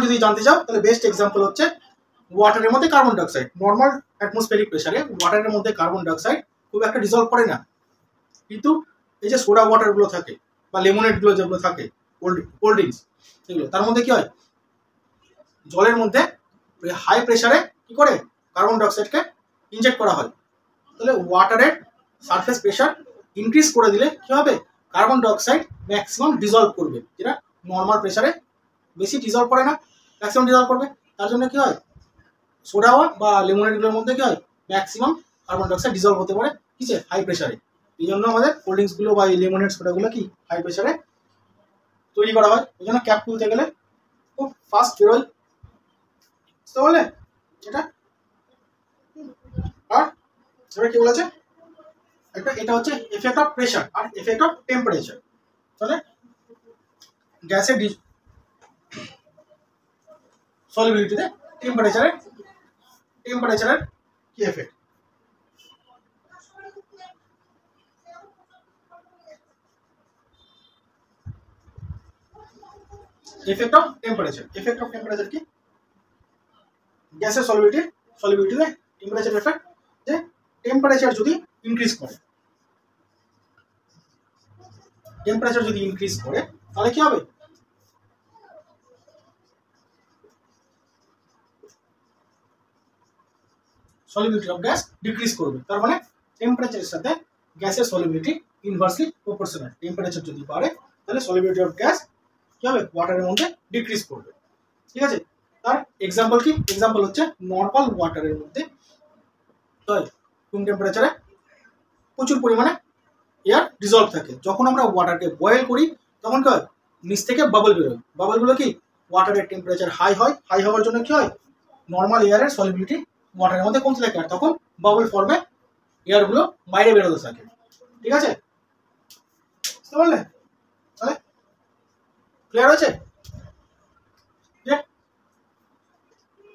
যদি জানতে চাও তাহলে বেস্ট এক্সাম্পল হচ্ছে ওয়াটারের মধ্যে কার্বন ডাইঅক্সাইড, নর্মাল অ্যাটমসফেরিক প্রেসারে ওয়াটারের মধ্যে কার্বন ডাইঅক্সাইড খুব একটা ডিজলভ করে না, কিন্তু এই যে সোডা ওয়াটারগুলো থাকে বা লেমনেডগুলো যেগুলো থাকে, কোল্ড ড্রিঙ্কস, এগুলো তার মধ্যে কি হয়, জলের মধ্যে হাই প্রেসারে কি করে কার্বন ডাইঅক্সাইডকে ইনজেক্ট করা হয়, তাহলে ওয়াটারের সারফেস প্রেসার ইনক্রিজ করে দিলে কি হবে, কার্বন ডাইঅক্সাইড ম্যাক্সিমাম ডিজলভ করবে, যেটা নর্মাল প্রেসারে বেশি ডিজলভ করে না, ম্যাক্সিমাম ডিজলভ করবে, তার জন্য কি হয় সোডা বা লেমনেডগুলোর মধ্যে কি হয় ম্যাক্সিমাম কার্বন ডাইঅক্সাইড ডিজলভ হতে পারে কিসে, হাই প্রেসারে, এই জন্য আমাদের কোল্ড ড্রিঙ্কসগুলো বা এই লেমনেড সোডাগুলো কি হাই প্রেসারে তৈরি করা হয়, ওই জন্য ক্যাপ খুলতে গেলে খুব ফাস্ট বেরোয়, বুঝতে পারলে এটা। আর এবার কি বলেছে, এটা হচ্ছে এফেক্ট অফ প্রেসার আর এফেক্ট অফ টেম্পারেচার, তাহলে গ্যাসের সলিবিলিটিতে টেম্পারেচারের কি এফেক্ট, এফেক্ট অফ টেম্পারেচার কি, গ্যাসের সলিবিলিটিতে টেম্পারেচার এফেক্ট, যে টেম্পারেচার যদি ইনক্রিজ করে তাহলে কি হবে, সলিবিলিটি অফ গ্যাস ডিক্রিজ করবে, তার মানে টেম্পারেচারের সাথে গ্যাসের সলিবিলিটি ইনভার্সলি প্রপোর্শনাল, টেম্পারেচার যদি বাড়ে তাহলে সলিবিলিটি অফ গ্যাস কি হবে ওয়াটারের মধ্যে ডিক্রিজ করবে, ঠিক আছে। তার এক্সাম্পল কি, এক্সাম্পল হচ্ছে নর্মাল ওয়াটারের মধ্যে রুম টেম্পারেচারে প্রচুর পরিমাণে এয়ার ডিজলভ থাকে, যখন আমরা ওয়াটারকে বয়েল করি তখন কি হয় নিচ থেকে বাবল বেরোয়, বাবলগুলো কি ওয়াটারের টেম্পারেচার হাই হওয়ার জন্য কি হয় নর্মাল এয়ারের সলিবিলিটি ওয়াটারের মধ্যে কমতে থাকে, আর তখন বাবল ফর্মে এয়ারগুলো বাইরে বেরোতে থাকে, ঠিক আছে, বুঝতে পারলে, তাহলে ক্লিয়ার হয়েছে,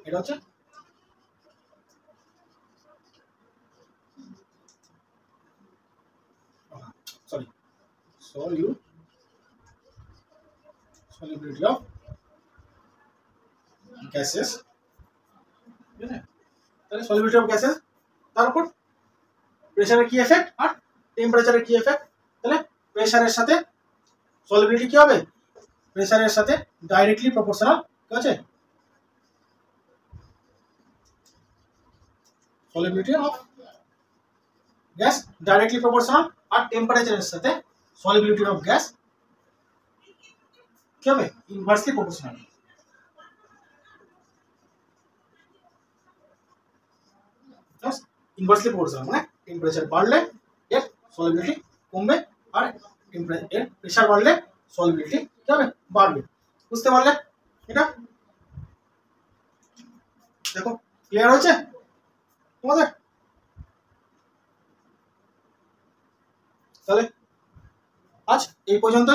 এটা হচ্ছে solubility of gases, ঠিক আছে? তাহলে solubility of gases, তারপর প্রেসারের কি এফেক্ট আর টেম্পারেচারের কি এফেক্ট। তাহলে প্রেসারের সাথে solubility কি হবে, প্রেসারের সাথে ডাইরেক্টলি প্রপোর্শনাল, ঠিক আছে? solubility of gas directly proportional আর টেম্পারেচারের সাথে solubility of gas কি হবে, ইনভার্সলি প্রপোর্শনাল। ইনভার্সলি প্রপোর্শনাল মানে টেম্পারেচার বাড়লে এর solubility কমবে আর এর প্রেসার বাড়লে solubility কি হবে, বাড়বে। বুঝতে পারলে এটা? দেখো ক্লিয়ার হয়েছে তোমাদের? তাহলে আজ এই পর্যন্ত।